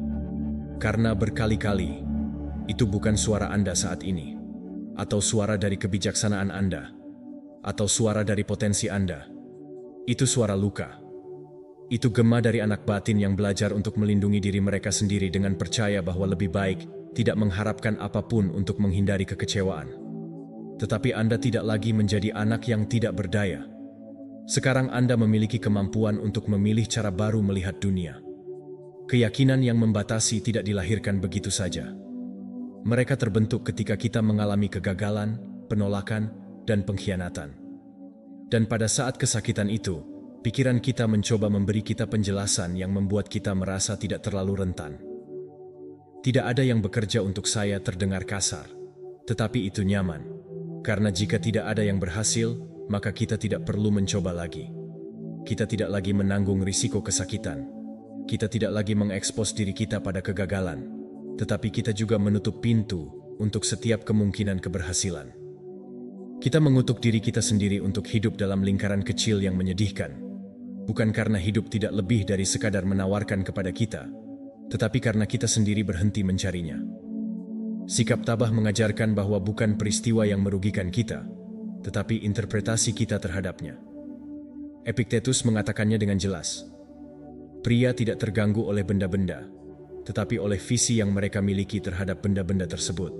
Karena berkali-kali, itu bukan suara Anda saat ini, atau suara dari kebijaksanaan Anda, atau suara dari potensi Anda. Itu suara luka. Itu gema dari anak batin yang belajar untuk melindungi diri mereka sendiri dengan percaya bahwa lebih baik tidak mengharapkan apapun untuk menghindari kekecewaan. Tetapi Anda tidak lagi menjadi anak yang tidak berdaya. Sekarang Anda memiliki kemampuan untuk memilih cara baru melihat dunia. Keyakinan yang membatasi tidak dilahirkan begitu saja. Mereka terbentuk ketika kita mengalami kegagalan, penolakan, dan pengkhianatan. Dan pada saat kesakitan itu, pikiran kita mencoba memberi kita penjelasan yang membuat kita merasa tidak terlalu rentan. Tidak ada yang bekerja untuk saya terdengar kasar, tetapi itu nyaman. Karena jika tidak ada yang berhasil, maka kita tidak perlu mencoba lagi. Kita tidak lagi menanggung risiko kesakitan. Kita tidak lagi mengekspos diri kita pada kegagalan, tetapi kita juga menutup pintu untuk setiap kemungkinan keberhasilan. Kita mengutuk diri kita sendiri untuk hidup dalam lingkaran kecil yang menyedihkan. Bukan karena hidup tidak lebih dari sekadar menawarkan kepada kita, tetapi karena kita sendiri berhenti mencarinya. Sikap tabah mengajarkan bahwa bukan peristiwa yang merugikan kita, tetapi interpretasi kita terhadapnya. Epictetus mengatakannya dengan jelas. Pria tidak terganggu oleh benda-benda, tetapi oleh visi yang mereka miliki terhadap benda-benda tersebut.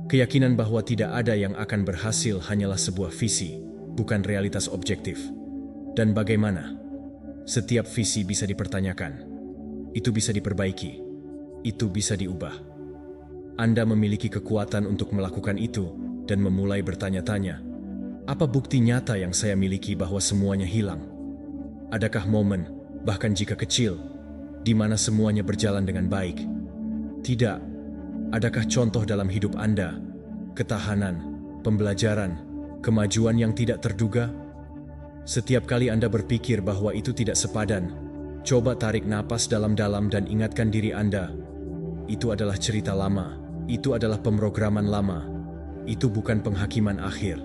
Keyakinan bahwa tidak ada yang akan berhasil hanyalah sebuah visi, bukan realitas objektif. Dan bagaimana? Setiap visi bisa dipertanyakan. Itu bisa diperbaiki. Itu bisa diubah. Anda memiliki kekuatan untuk melakukan itu dan memulai bertanya-tanya, apa bukti nyata yang saya miliki bahwa semuanya hilang? Adakah momen, bahkan jika kecil, di mana semuanya berjalan dengan baik? Tidak. Adakah contoh dalam hidup Anda, ketahanan, pembelajaran, kemajuan yang tidak terduga? Setiap kali Anda berpikir bahwa itu tidak sepadan, coba tarik napas dalam-dalam dan ingatkan diri Anda. Itu adalah cerita lama, itu adalah pemrograman lama, itu bukan penghakiman akhir.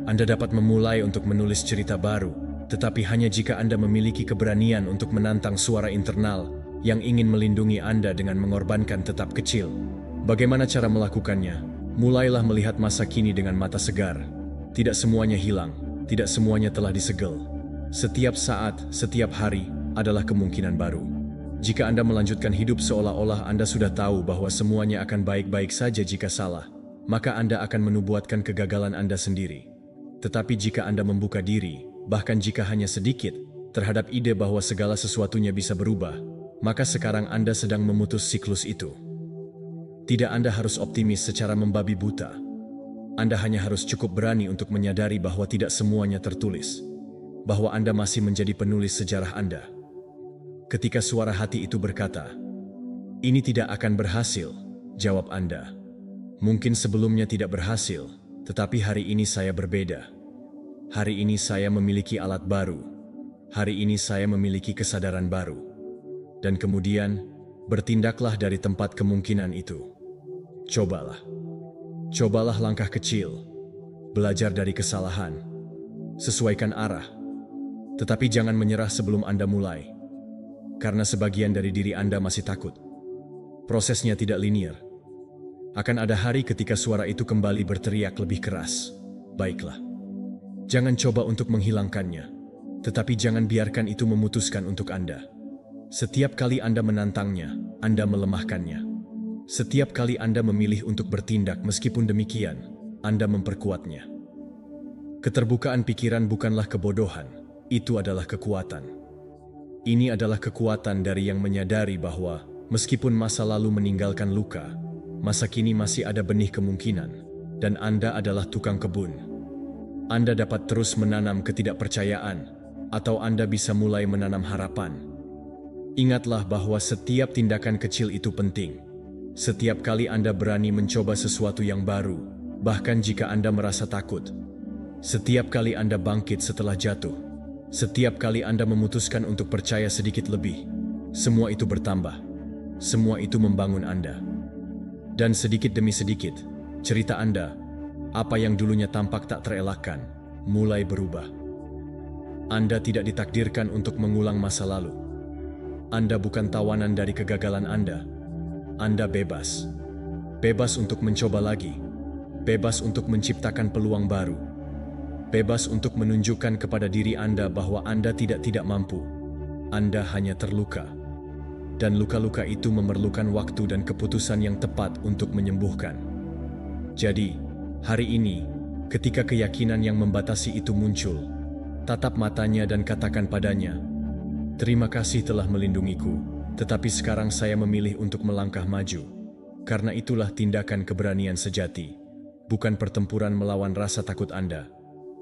Anda dapat memulai untuk menulis cerita baru, tetapi hanya jika Anda memiliki keberanian untuk menantang suara internal yang ingin melindungi Anda dengan mengorbankan tetap kecil. Bagaimana cara melakukannya? Mulailah melihat masa kini dengan mata segar. Tidak semuanya hilang. Tidak semuanya telah disegel. Setiap saat, setiap hari adalah kemungkinan baru. Jika Anda melanjutkan hidup seolah-olah Anda sudah tahu bahwa semuanya akan baik-baik saja jika salah, maka Anda akan menubuatkan kegagalan Anda sendiri. Tetapi jika Anda membuka diri, bahkan jika hanya sedikit, terhadap ide bahwa segala sesuatunya bisa berubah, maka sekarang Anda sedang memutus siklus itu. Tidak, Anda harus optimis secara membabi buta. Anda hanya harus cukup berani untuk menyadari bahwa tidak semuanya tertulis, bahwa Anda masih menjadi penulis sejarah Anda. Ketika suara hati itu berkata, "Ini tidak akan berhasil," jawab Anda, "Mungkin sebelumnya tidak berhasil, tetapi hari ini saya berbeda. Hari ini saya memiliki alat baru. Hari ini saya memiliki kesadaran baru." Dan kemudian, bertindaklah dari tempat kemungkinan itu. Cobalah. Cobalah langkah kecil, belajar dari kesalahan, sesuaikan arah, tetapi jangan menyerah sebelum Anda mulai, karena sebagian dari diri Anda masih takut. Prosesnya tidak linear. Akan ada hari ketika suara itu kembali berteriak lebih keras. Baiklah. Jangan coba untuk menghilangkannya, Tetapi jangan biarkan itu memutuskan untuk Anda. Setiap kali Anda menantangnya, Anda melemahkannya. Setiap kali Anda memilih untuk bertindak, meskipun demikian, Anda memperkuatnya. Keterbukaan pikiran bukanlah kebodohan, itu adalah kekuatan. Ini adalah kekuatan dari yang menyadari bahwa, meskipun masa lalu meninggalkan luka, masa kini masih ada benih kemungkinan, dan Anda adalah tukang kebun. Anda dapat terus menanam ketidakpercayaan, atau Anda bisa mulai menanam harapan. Ingatlah bahwa setiap tindakan kecil itu penting. Setiap kali Anda berani mencoba sesuatu yang baru, bahkan jika Anda merasa takut. Setiap kali Anda bangkit setelah jatuh. Setiap kali Anda memutuskan untuk percaya sedikit lebih. Semua itu bertambah. Semua itu membangun Anda. Dan sedikit demi sedikit, cerita Anda, apa yang dulunya tampak tak terelakkan, mulai berubah. Anda tidak ditakdirkan untuk mengulang masa lalu. Anda bukan tawanan dari kegagalan Anda. Anda bebas. Bebas untuk mencoba lagi. Bebas untuk menciptakan peluang baru. Bebas untuk menunjukkan kepada diri Anda bahwa Anda tidak mampu. Anda hanya terluka. Dan luka-luka itu memerlukan waktu dan keputusan yang tepat untuk menyembuhkan. Jadi, hari ini, ketika keyakinan yang membatasi itu muncul, tatap matanya dan katakan padanya, "Terima kasih telah melindungiku, tetapi sekarang saya memilih untuk melangkah maju." Karena itulah tindakan keberanian sejati, bukan pertempuran melawan rasa takut Anda,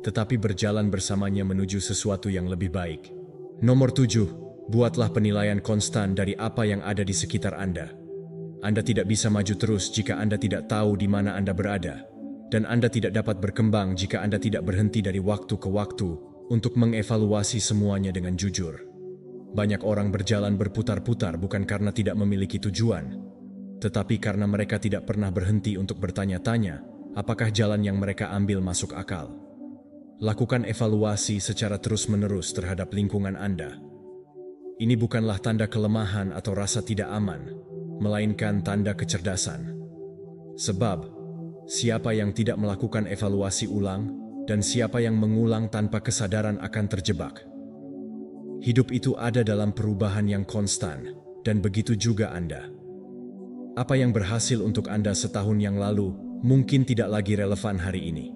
tetapi berjalan bersamanya menuju sesuatu yang lebih baik. Nomor 7, buatlah penilaian konstan dari apa yang ada di sekitar Anda. Anda tidak bisa maju terus jika Anda tidak tahu di mana Anda berada, dan Anda tidak dapat berkembang jika Anda tidak berhenti dari waktu ke waktu untuk mengevaluasi semuanya dengan jujur. Banyak orang berjalan berputar-putar bukan karena tidak memiliki tujuan, tetapi karena mereka tidak pernah berhenti untuk bertanya-tanya, apakah jalan yang mereka ambil masuk akal. Lakukan evaluasi secara terus-menerus terhadap lingkungan Anda. Ini bukanlah tanda kelemahan atau rasa tidak aman, melainkan tanda kecerdasan. Sebab, siapa yang tidak melakukan evaluasi ulang, dan siapa yang mengulang tanpa kesadaran akan terjebak. Hidup itu ada dalam perubahan yang konstan, dan begitu juga Anda. Apa yang berhasil untuk Anda setahun yang lalu, mungkin tidak lagi relevan hari ini.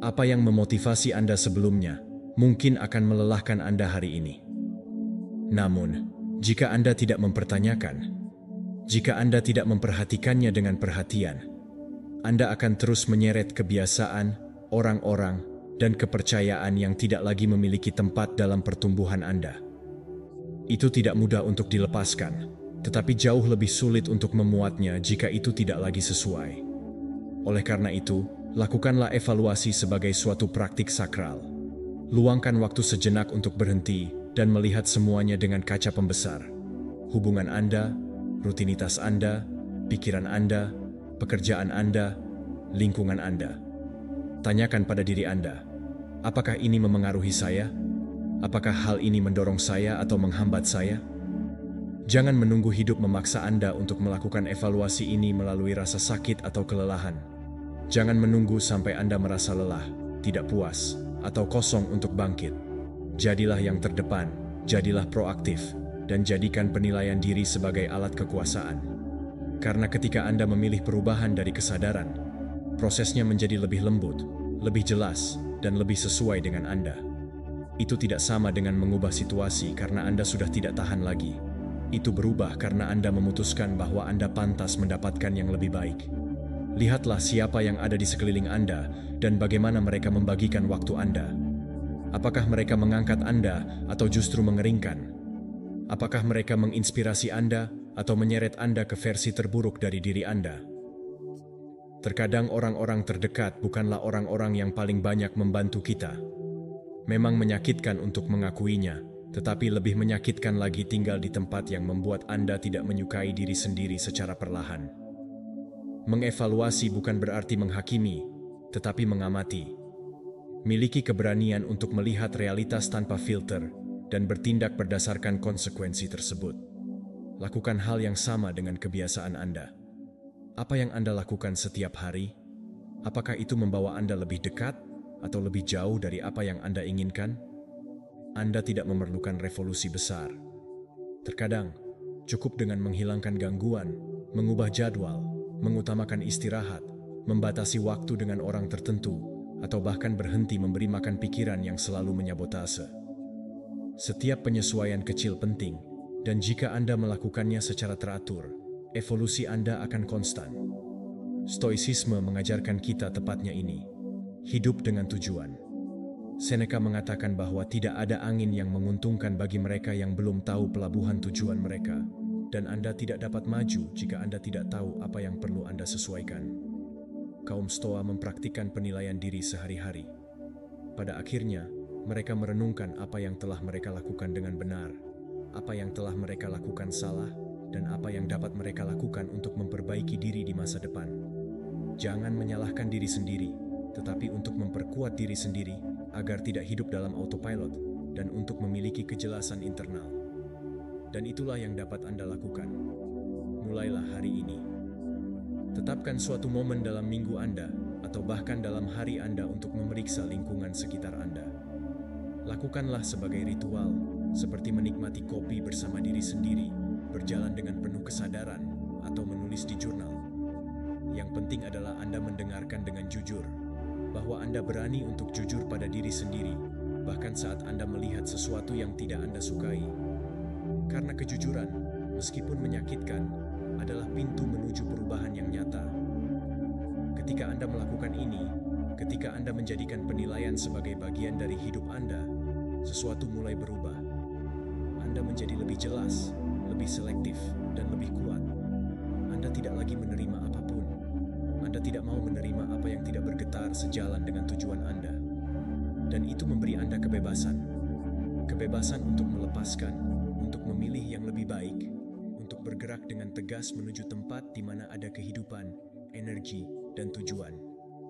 Apa yang memotivasi Anda sebelumnya, mungkin akan melelahkan Anda hari ini. Namun, jika Anda tidak mempertanyakan, jika Anda tidak memperhatikannya dengan perhatian, Anda akan terus menyeret kebiasaan, orang-orang, dan kepercayaan yang tidak lagi memiliki tempat dalam pertumbuhan Anda. Itu tidak mudah untuk dilepaskan, tetapi jauh lebih sulit untuk memuatnya jika itu tidak lagi sesuai. Oleh karena itu, lakukanlah evaluasi sebagai suatu praktik sakral. Luangkan waktu sejenak untuk berhenti dan melihat semuanya dengan kaca pembesar. Hubungan Anda, rutinitas Anda, pikiran Anda, pekerjaan Anda, lingkungan Anda. Tanyakan pada diri Anda, apakah ini memengaruhi saya? Apakah hal ini mendorong saya atau menghambat saya? Jangan menunggu hidup memaksa Anda untuk melakukan evaluasi ini melalui rasa sakit atau kelelahan. Jangan menunggu sampai Anda merasa lelah, tidak puas, atau kosong untuk bangkit. Jadilah yang terdepan, jadilah proaktif, dan jadikan penilaian diri sebagai alat kekuasaan. Karena ketika Anda memilih perubahan dari kesadaran, prosesnya menjadi lebih lembut, lebih jelas, dan lebih sesuai dengan Anda. Itu tidak sama dengan mengubah situasi karena Anda sudah tidak tahan lagi. Itu berubah karena Anda memutuskan bahwa Anda pantas mendapatkan yang lebih baik. Lihatlah siapa yang ada di sekeliling Anda dan bagaimana mereka membagikan waktu Anda. Apakah mereka mengangkat Anda atau justru mengeringkan? Apakah mereka menginspirasi Anda atau menyeret Anda ke versi terburuk dari diri Anda? Terkadang orang-orang terdekat bukanlah orang-orang yang paling banyak membantu kita. Memang menyakitkan untuk mengakuinya, tetapi lebih menyakitkan lagi tinggal di tempat yang membuat Anda tidak menyukai diri sendiri secara perlahan. Mengevaluasi bukan berarti menghakimi, tetapi mengamati. Miliki keberanian untuk melihat realitas tanpa filter dan bertindak berdasarkan konsekuensi tersebut. Lakukan hal yang sama dengan kebiasaan Anda. Apa yang Anda lakukan setiap hari? Apakah itu membawa Anda lebih dekat atau lebih jauh dari apa yang Anda inginkan? Anda tidak memerlukan revolusi besar. Terkadang, cukup dengan menghilangkan gangguan, mengubah jadwal, mengutamakan istirahat, membatasi waktu dengan orang tertentu, atau bahkan berhenti memberi makan pikiran yang selalu menyabotase. Setiap penyesuaian kecil penting, dan jika Anda melakukannya secara teratur, evolusi Anda akan konstan. Stoicisme mengajarkan kita tepatnya ini, hidup dengan tujuan. Seneca mengatakan bahwa tidak ada angin yang menguntungkan bagi mereka yang belum tahu pelabuhan tujuan mereka, dan Anda tidak dapat maju jika Anda tidak tahu apa yang perlu Anda sesuaikan. Kaum Stoa mempraktikkan penilaian diri sehari-hari. Pada akhirnya, mereka merenungkan apa yang telah mereka lakukan dengan benar, apa yang telah mereka lakukan salah, dan apa yang dapat mereka lakukan untuk memperbaiki diri di masa depan. Jangan menyalahkan diri sendiri, tetapi untuk memperkuat diri sendiri agar tidak hidup dalam autopilot dan untuk memiliki kejelasan internal. Dan itulah yang dapat Anda lakukan. Mulailah hari ini. Tetapkan suatu momen dalam minggu Anda atau bahkan dalam hari Anda untuk memeriksa lingkungan sekitar Anda. Lakukanlah sebagai ritual, seperti menikmati kopi bersama diri sendiri, berjalan dengan penuh kesadaran, atau menulis di jurnal. Yang penting adalah Anda mendengarkan dengan jujur, bahwa Anda berani untuk jujur pada diri sendiri, bahkan saat Anda melihat sesuatu yang tidak Anda sukai. Karena kejujuran, meskipun menyakitkan, adalah pintu menuju perubahan yang nyata. Ketika Anda melakukan ini, ketika Anda menjadikan penilaian sebagai bagian dari hidup Anda, sesuatu mulai berubah. Anda menjadi lebih jelas, lebih selektif, dan lebih kuat. Anda tidak lagi menerima apapun. Anda tidak mau menerima apa yang tidak bergetar sejalan dengan tujuan Anda. Dan itu memberi Anda kebebasan. Kebebasan untuk melepaskan, untuk memilih yang lebih baik, untuk bergerak dengan tegas menuju tempat di mana ada kehidupan, energi, dan tujuan.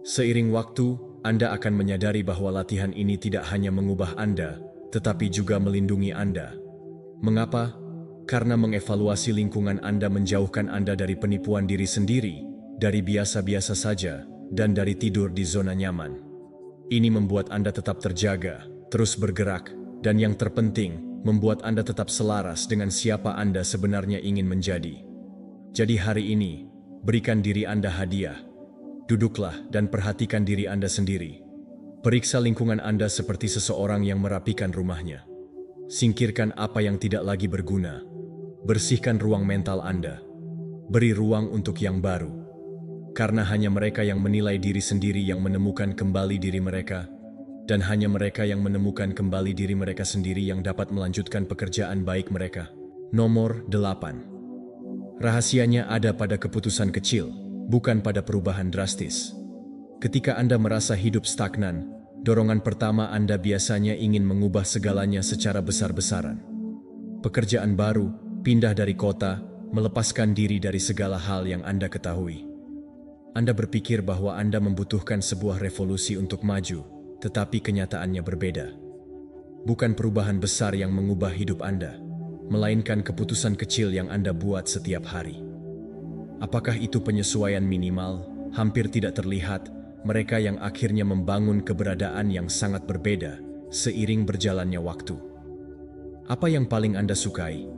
Seiring waktu, Anda akan menyadari bahwa latihan ini tidak hanya mengubah Anda, tetapi juga melindungi Anda. Mengapa? Karena mengevaluasi lingkungan Anda menjauhkan Anda dari penipuan diri sendiri, dari biasa-biasa saja, dan dari tidur di zona nyaman. Ini membuat Anda tetap terjaga, terus bergerak, dan yang terpenting, membuat Anda tetap selaras dengan siapa Anda sebenarnya ingin menjadi. Jadi hari ini, berikan diri Anda hadiah. Duduklah dan perhatikan diri Anda sendiri. Periksa lingkungan Anda seperti seseorang yang merapikan rumahnya. Singkirkan apa yang tidak lagi berguna. Bersihkan ruang mental Anda. Beri ruang untuk yang baru. Karena hanya mereka yang menilai diri sendiri yang menemukan kembali diri mereka, dan hanya mereka yang menemukan kembali diri mereka sendiri yang dapat melanjutkan pekerjaan baik mereka. Nomor 8. Rahasianya ada pada keputusan kecil, bukan pada perubahan drastis. Ketika Anda merasa hidup stagnan, dorongan pertama Anda biasanya ingin mengubah segalanya secara besar-besaran. Pekerjaan baru, pindah dari kota, melepaskan diri dari segala hal yang Anda ketahui. Anda berpikir bahwa Anda membutuhkan sebuah revolusi untuk maju, tetapi kenyataannya berbeda. Bukan perubahan besar yang mengubah hidup Anda, melainkan keputusan kecil yang Anda buat setiap hari. Apakah itu penyesuaian minimal, hampir tidak terlihat, mereka yang akhirnya membangun keberadaan yang sangat berbeda seiring berjalannya waktu? Apa yang paling Anda sukai?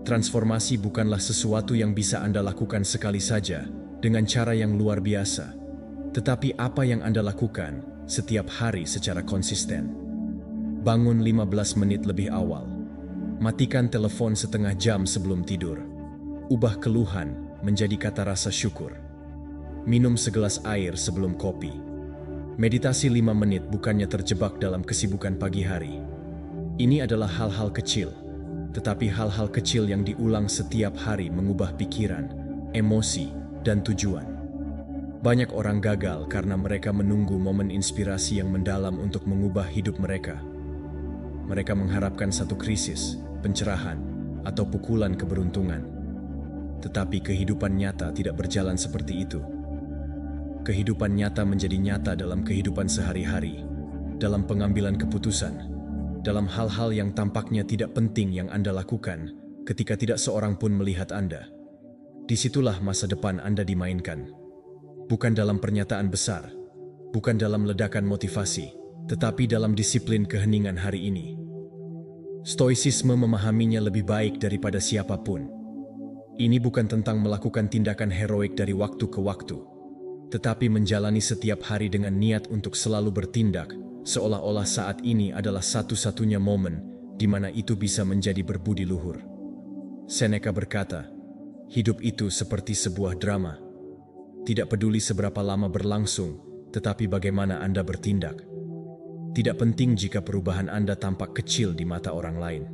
Transformasi bukanlah sesuatu yang bisa Anda lakukan sekali saja dengan cara yang luar biasa, tetapi apa yang Anda lakukan setiap hari secara konsisten. Bangun 15 menit lebih awal. Matikan telepon setengah jam sebelum tidur. Ubah keluhan menjadi kata rasa syukur. Minum segelas air sebelum kopi. Meditasi 5 menit bukannya terjebak dalam kesibukan pagi hari. Ini adalah hal-hal kecil, tetapi hal-hal kecil yang diulang setiap hari mengubah pikiran, emosi, dan tujuan. Banyak orang gagal karena mereka menunggu momen inspirasi yang mendalam untuk mengubah hidup mereka. Mereka mengharapkan satu krisis, pencerahan, atau pukulan keberuntungan. Tetapi kehidupan nyata tidak berjalan seperti itu. Kehidupan nyata menjadi nyata dalam kehidupan sehari-hari, dalam pengambilan keputusan, dalam hal-hal yang tampaknya tidak penting yang Anda lakukan ketika tidak seorang pun melihat Anda. Disitulah masa depan Anda dimainkan. Bukan dalam pernyataan besar, bukan dalam ledakan motivasi, tetapi dalam disiplin keheningan hari ini. Stoicisme memahaminya lebih baik daripada siapapun. Ini bukan tentang melakukan tindakan heroik dari waktu ke waktu, tetapi menjalani setiap hari dengan niat untuk selalu bertindak, seolah-olah saat ini adalah satu-satunya momen di mana itu bisa menjadi berbudi luhur. Seneca berkata, hidup itu seperti sebuah drama. Tidak peduli seberapa lama berlangsung, tetapi bagaimana Anda bertindak. Tidak penting jika perubahan Anda tampak kecil di mata orang lain.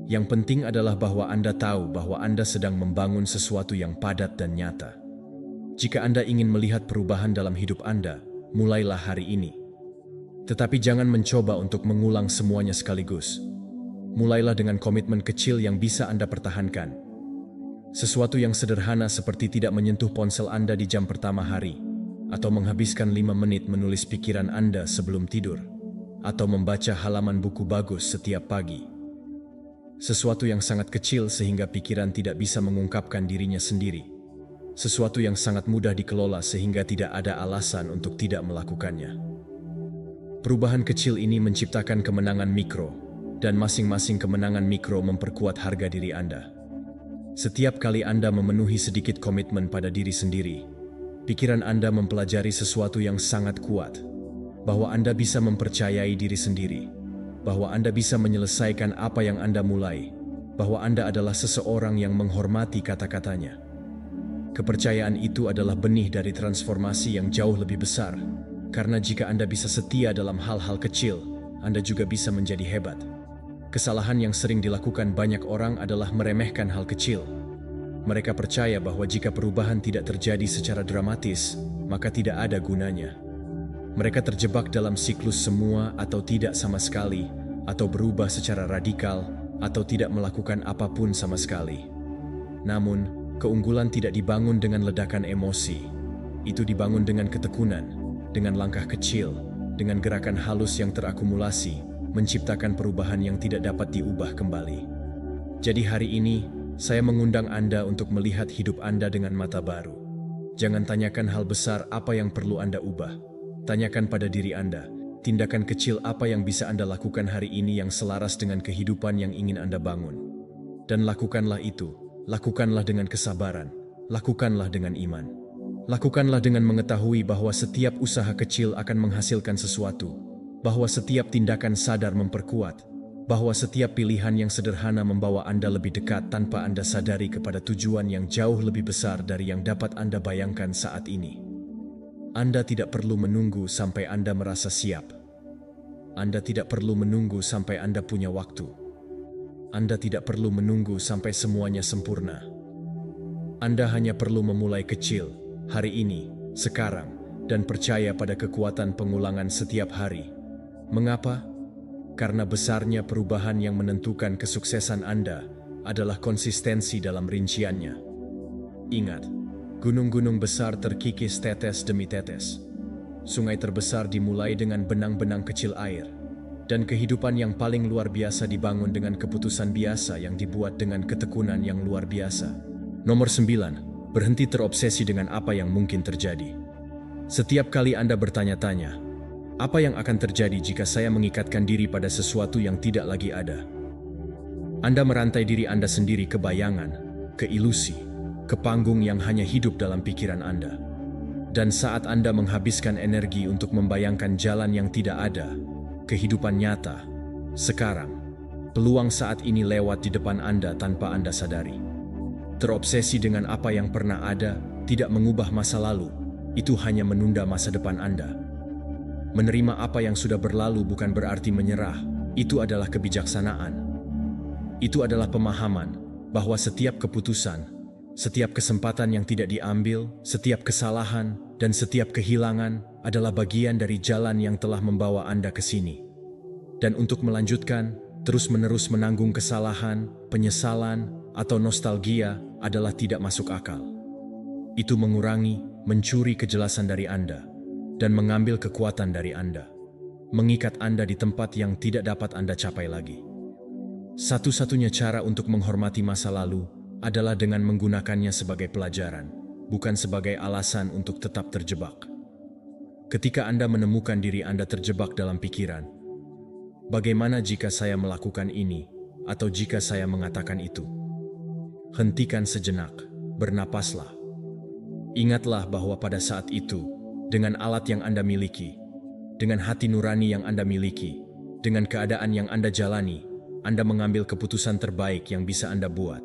Yang penting adalah bahwa Anda tahu bahwa Anda sedang membangun sesuatu yang padat dan nyata. Jika Anda ingin melihat perubahan dalam hidup Anda, mulailah hari ini. Tetapi jangan mencoba untuk mengulang semuanya sekaligus. Mulailah dengan komitmen kecil yang bisa Anda pertahankan. Sesuatu yang sederhana seperti tidak menyentuh ponsel Anda di jam pertama hari, atau menghabiskan 5 menit menulis pikiran Anda sebelum tidur, atau membaca halaman buku bagus setiap pagi. Sesuatu yang sangat kecil sehingga pikiran tidak bisa mengungkapkan dirinya sendiri. Sesuatu yang sangat mudah dikelola sehingga tidak ada alasan untuk tidak melakukannya. Perubahan kecil ini menciptakan kemenangan mikro, dan masing-masing kemenangan mikro memperkuat harga diri Anda. Setiap kali Anda memenuhi sedikit komitmen pada diri sendiri, pikiran Anda mempelajari sesuatu yang sangat kuat, bahwa Anda bisa mempercayai diri sendiri, bahwa Anda bisa menyelesaikan apa yang Anda mulai, bahwa Anda adalah seseorang yang menghormati kata-katanya. Kepercayaan itu adalah benih dari transformasi yang jauh lebih besar, karena jika Anda bisa setia dalam hal-hal kecil, Anda juga bisa menjadi hebat. Kesalahan yang sering dilakukan banyak orang adalah meremehkan hal kecil. Mereka percaya bahwa jika perubahan tidak terjadi secara dramatis, maka tidak ada gunanya. Mereka terjebak dalam siklus semua atau tidak sama sekali, atau berubah secara radikal, atau tidak melakukan apapun sama sekali. Namun, keunggulan tidak dibangun dengan ledakan emosi. Itu dibangun dengan ketekunan, dengan langkah kecil, dengan gerakan halus yang terakumulasi, menciptakan perubahan yang tidak dapat diubah kembali. Jadi hari ini, saya mengundang Anda untuk melihat hidup Anda dengan mata baru. Jangan tanyakan hal besar apa yang perlu Anda ubah. Tanyakan pada diri Anda, tindakan kecil apa yang bisa Anda lakukan hari ini yang selaras dengan kehidupan yang ingin Anda bangun. Dan lakukanlah itu, lakukanlah dengan kesabaran, lakukanlah dengan iman. Lakukanlah dengan mengetahui bahwa setiap usaha kecil akan menghasilkan sesuatu, bahwa setiap tindakan sadar memperkuat, bahwa setiap pilihan yang sederhana membawa Anda lebih dekat tanpa Anda sadari kepada tujuan yang jauh lebih besar dari yang dapat Anda bayangkan saat ini. Anda tidak perlu menunggu sampai Anda merasa siap. Anda tidak perlu menunggu sampai Anda punya waktu. Anda tidak perlu menunggu sampai semuanya sempurna. Anda hanya perlu memulai kecil, hari ini, sekarang, dan percaya pada kekuatan pengulangan setiap hari. Mengapa? Karena besarnya perubahan yang menentukan kesuksesan Anda adalah konsistensi dalam rinciannya. Ingat, gunung-gunung besar terkikis tetes demi tetes. Sungai terbesar dimulai dengan benang-benang kecil air. Dan kehidupan yang paling luar biasa dibangun dengan keputusan biasa yang dibuat dengan ketekunan yang luar biasa. Nomor 9. Berhenti terobsesi dengan apa yang mungkin terjadi. Setiap kali Anda bertanya-tanya, apa yang akan terjadi jika saya mengikatkan diri pada sesuatu yang tidak lagi ada? Anda merantai diri Anda sendiri ke bayangan, ke ilusi, ke panggung yang hanya hidup dalam pikiran Anda. Dan saat Anda menghabiskan energi untuk membayangkan jalan yang tidak ada, kehidupan nyata, sekarang, peluang saat ini lewat di depan Anda tanpa Anda sadari. Terobsesi dengan apa yang pernah ada, tidak mengubah masa lalu, itu hanya menunda masa depan Anda. Menerima apa yang sudah berlalu bukan berarti menyerah, itu adalah kebijaksanaan. Itu adalah pemahaman bahwa setiap keputusan, setiap kesempatan yang tidak diambil, setiap kesalahan, dan setiap kehilangan adalah bagian dari jalan yang telah membawa Anda ke sini. Dan untuk melanjutkan, terus-menerus menanggung kesalahan, penyesalan, atau nostalgia adalah tidak masuk akal. Itu mengurangi, mencuri kejelasan dari Anda, dan mengambil kekuatan dari Anda, mengikat Anda di tempat yang tidak dapat Anda capai lagi. Satu-satunya cara untuk menghormati masa lalu adalah dengan menggunakannya sebagai pelajaran, bukan sebagai alasan untuk tetap terjebak. Ketika Anda menemukan diri Anda terjebak dalam pikiran, bagaimana jika saya melakukan ini, atau jika saya mengatakan itu. Hentikan sejenak, bernapaslah. Ingatlah bahwa pada saat itu, dengan alat yang Anda miliki, dengan hati nurani yang Anda miliki, dengan keadaan yang Anda jalani, Anda mengambil keputusan terbaik yang bisa Anda buat.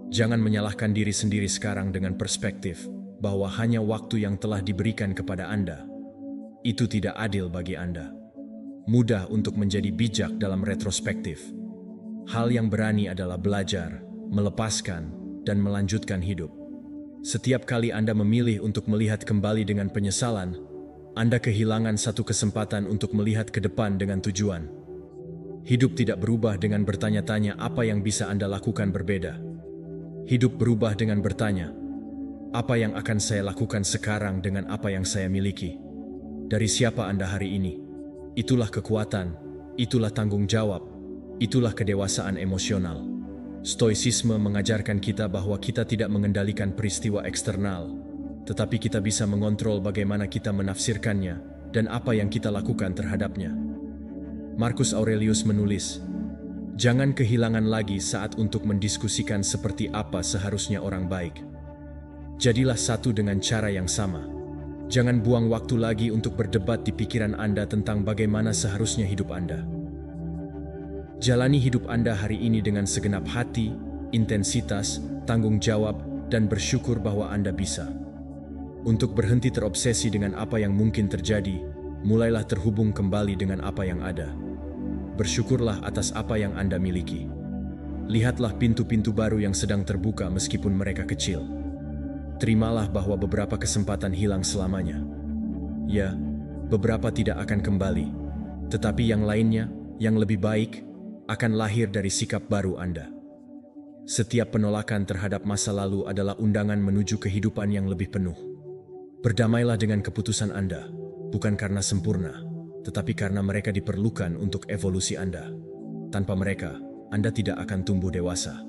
Jangan menyalahkan diri sendiri sekarang dengan perspektif bahwa hanya waktu yang telah diberikan kepada Anda. Itu tidak adil bagi Anda. Mudah untuk menjadi bijak dalam retrospektif. Hal yang berani adalah belajar, melepaskan, dan melanjutkan hidup. Setiap kali Anda memilih untuk melihat kembali dengan penyesalan, Anda kehilangan satu kesempatan untuk melihat ke depan dengan tujuan. Hidup tidak berubah dengan bertanya-tanya apa yang bisa Anda lakukan berbeda. Hidup berubah dengan bertanya, apa yang akan saya lakukan sekarang dengan apa yang saya miliki? Dari siapa Anda hari ini? Itulah kekuatan, itulah tanggung jawab, itulah kedewasaan emosional. Stoicisme mengajarkan kita bahwa kita tidak mengendalikan peristiwa eksternal, tetapi kita bisa mengontrol bagaimana kita menafsirkannya dan apa yang kita lakukan terhadapnya. Marcus Aurelius menulis, "Jangan kehilangan lagi saat untuk mendiskusikan seperti apa seharusnya orang baik. Jadilah satu dengan cara yang sama. Jangan buang waktu lagi untuk berdebat di pikiran Anda tentang bagaimana seharusnya hidup Anda. Jalani hidup Anda hari ini dengan segenap hati, intensitas, tanggung jawab, dan bersyukur bahwa Anda bisa. Untuk berhenti terobsesi dengan apa yang mungkin terjadi, mulailah terhubung kembali dengan apa yang ada. Bersyukurlah atas apa yang Anda miliki. Lihatlah pintu-pintu baru yang sedang terbuka meskipun mereka kecil. Terimalah bahwa beberapa kesempatan hilang selamanya. Ya, beberapa tidak akan kembali, tetapi yang lainnya, yang lebih baik, akan lahir dari sikap baru Anda. Setiap penolakan terhadap masa lalu adalah undangan menuju kehidupan yang lebih penuh. Berdamailah dengan keputusan Anda, bukan karena sempurna, tetapi karena mereka diperlukan untuk evolusi Anda. Tanpa mereka, Anda tidak akan tumbuh dewasa.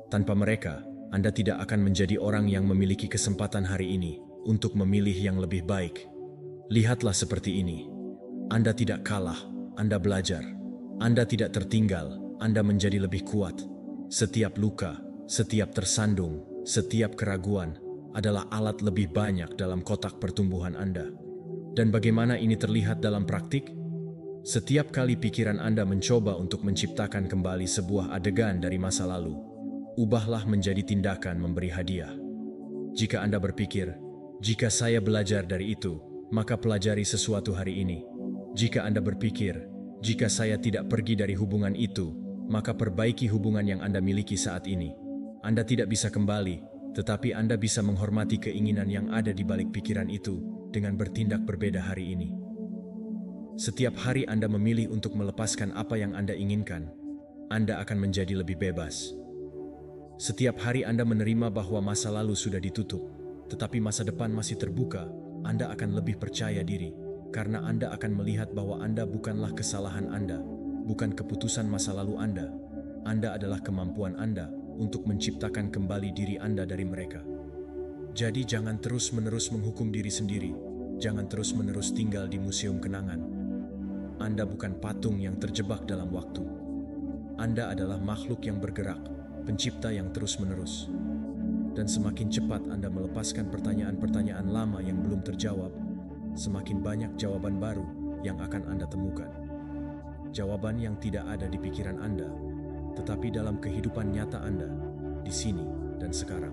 Tanpa mereka, Anda tidak akan menjadi orang yang memiliki kesempatan hari ini untuk memilih yang lebih baik. Lihatlah seperti ini. Anda tidak kalah, Anda belajar. Anda tidak tertinggal, Anda menjadi lebih kuat. Setiap luka, setiap tersandung, setiap keraguan adalah alat lebih banyak dalam kotak pertumbuhan Anda. Dan bagaimana ini terlihat dalam praktik? Setiap kali pikiran Anda mencoba untuk menciptakan kembali sebuah adegan dari masa lalu, ubahlah menjadi tindakan memberi hadiah. Jika Anda berpikir, jika saya belajar dari itu, maka pelajari sesuatu hari ini. Jika Anda berpikir, jika saya tidak pergi dari hubungan itu, maka perbaiki hubungan yang Anda miliki saat ini. Anda tidak bisa kembali, tetapi Anda bisa menghormati keinginan yang ada di balik pikiran itu dengan bertindak berbeda hari ini. Setiap hari Anda memilih untuk melepaskan apa yang Anda inginkan, Anda akan menjadi lebih bebas. Setiap hari Anda menerima bahwa masa lalu sudah ditutup, tetapi masa depan masih terbuka, Anda akan lebih percaya diri. Karena Anda akan melihat bahwa Anda bukanlah kesalahan Anda, bukan keputusan masa lalu Anda. Anda adalah kemampuan Anda untuk menciptakan kembali diri Anda dari mereka. Jadi jangan terus-menerus menghukum diri sendiri, jangan terus-menerus tinggal di museum kenangan. Anda bukan patung yang terjebak dalam waktu. Anda adalah makhluk yang bergerak, pencipta yang terus-menerus. Dan semakin cepat Anda melepaskan pertanyaan-pertanyaan lama yang belum terjawab, semakin banyak jawaban baru yang akan Anda temukan. Jawaban yang tidak ada di pikiran Anda, tetapi dalam kehidupan nyata Anda, di sini dan sekarang.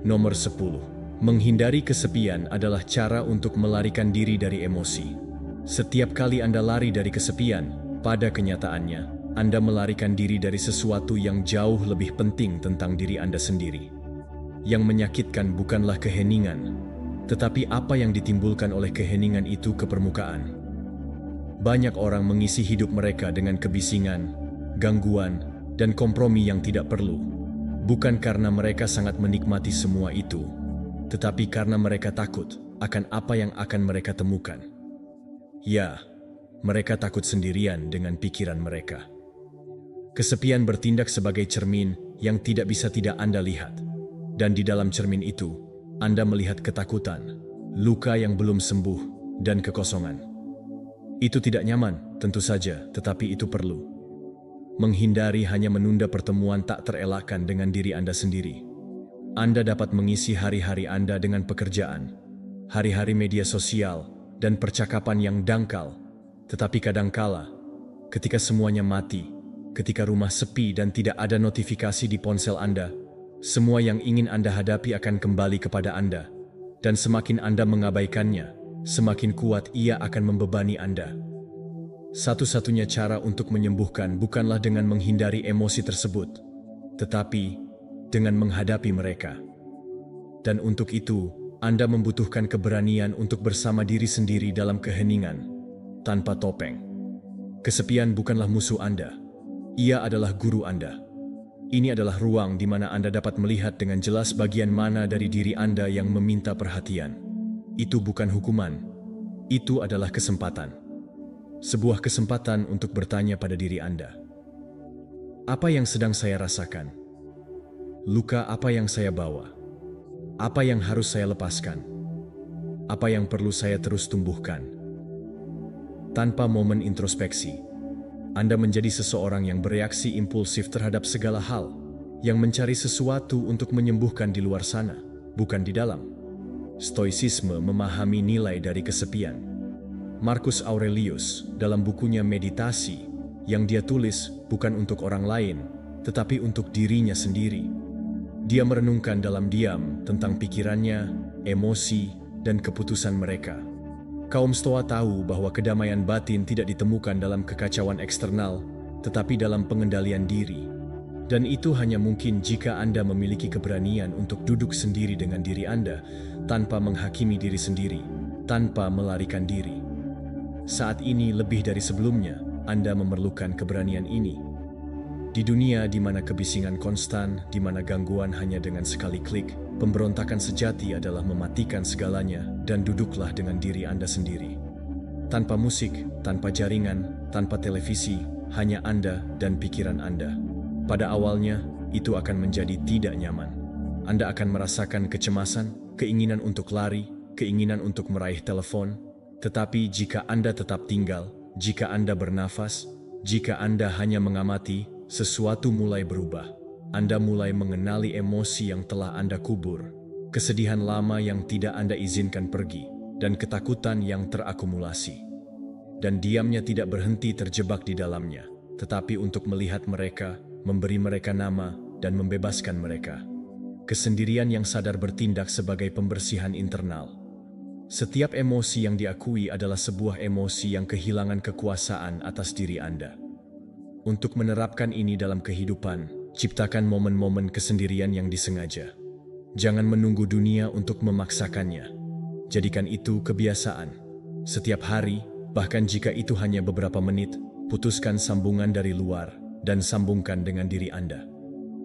Nomor 10. Menghindari kesepian adalah cara untuk melarikan diri dari emosi. Setiap kali Anda lari dari kesepian, pada kenyataannya, Anda melarikan diri dari sesuatu yang jauh lebih penting tentang diri Anda sendiri. Yang menyakitkan bukanlah keheningan, tetapi apa yang ditimbulkan oleh keheningan itu ke permukaan. Banyak orang mengisi hidup mereka dengan kebisingan, gangguan, dan kompromi yang tidak perlu. Bukan karena mereka sangat menikmati semua itu, tetapi karena mereka takut akan apa yang akan mereka temukan. Ya, mereka takut sendirian dengan pikiran mereka. Kesepian bertindak sebagai cermin yang tidak bisa tidak Anda lihat. Dan di dalam cermin itu, Anda melihat ketakutan, luka yang belum sembuh, dan kekosongan. Itu tidak nyaman, tentu saja, tetapi itu perlu. Menghindari hanya menunda pertemuan tak terelakkan dengan diri Anda sendiri. Anda dapat mengisi hari-hari Anda dengan pekerjaan, hari-hari media sosial, dan percakapan yang dangkal. Tetapi kadangkala, ketika semuanya mati, ketika rumah sepi dan tidak ada notifikasi di ponsel Anda, semua yang ingin Anda hadapi akan kembali kepada Anda. Dan semakin Anda mengabaikannya, semakin kuat ia akan membebani Anda. Satu-satunya cara untuk menyembuhkan bukanlah dengan menghindari emosi tersebut, tetapi dengan menghadapi mereka. Dan untuk itu, Anda membutuhkan keberanian untuk bersama diri sendiri dalam keheningan, tanpa topeng. Kesepian bukanlah musuh Anda, ia adalah guru Anda. Ini adalah ruang di mana Anda dapat melihat dengan jelas bagian mana dari diri Anda yang meminta perhatian. Itu bukan hukuman, itu adalah kesempatan. Sebuah kesempatan untuk bertanya pada diri Anda. Apa yang sedang saya rasakan? Luka apa yang saya bawa? Apa yang harus saya lepaskan? Apa yang perlu saya terus tumbuhkan? Tanpa momen introspeksi, Anda menjadi seseorang yang bereaksi impulsif terhadap segala hal, yang mencari sesuatu untuk menyembuhkan di luar sana, bukan di dalam. Stoicisme memahami nilai dari kesepian. Marcus Aurelius dalam bukunya Meditasi yang dia tulis bukan untuk orang lain, tetapi untuk dirinya sendiri. Dia merenungkan dalam diam tentang pikirannya, emosi, dan keputusan mereka. Kaum Stoa tahu bahwa kedamaian batin tidak ditemukan dalam kekacauan eksternal, tetapi dalam pengendalian diri. Dan itu hanya mungkin jika Anda memiliki keberanian untuk duduk sendiri dengan diri Anda, tanpa menghakimi diri sendiri, tanpa melarikan diri. Saat ini lebih dari sebelumnya, Anda memerlukan keberanian ini. Di dunia di mana kebisingan konstan, di mana gangguan hanya dengan sekali klik, pemberontakan sejati adalah mematikan segalanya dan duduklah dengan diri Anda sendiri. Tanpa musik, tanpa jaringan, tanpa televisi, hanya Anda dan pikiran Anda. Pada awalnya, itu akan menjadi tidak nyaman. Anda akan merasakan kecemasan, keinginan untuk lari, keinginan untuk meraih telepon. Tetapi jika Anda tetap tinggal, jika Anda bernafas, jika Anda hanya mengamati, sesuatu mulai berubah. Anda mulai mengenali emosi yang telah Anda kubur, kesedihan lama yang tidak Anda izinkan pergi, dan ketakutan yang terakumulasi. Dan diamnya tidak berhenti terjebak di dalamnya, tetapi untuk melihat mereka, memberi mereka nama, dan membebaskan mereka. Kesendirian yang sadar bertindak sebagai pembersihan internal. Setiap emosi yang diakui adalah sebuah emosi yang kehilangan kekuasaan atas diri Anda. Untuk menerapkan ini dalam kehidupan, ciptakan momen-momen kesendirian yang disengaja. Jangan menunggu dunia untuk memaksakannya. Jadikan itu kebiasaan. Setiap hari, bahkan jika itu hanya beberapa menit, putuskan sambungan dari luar dan sambungkan dengan diri Anda.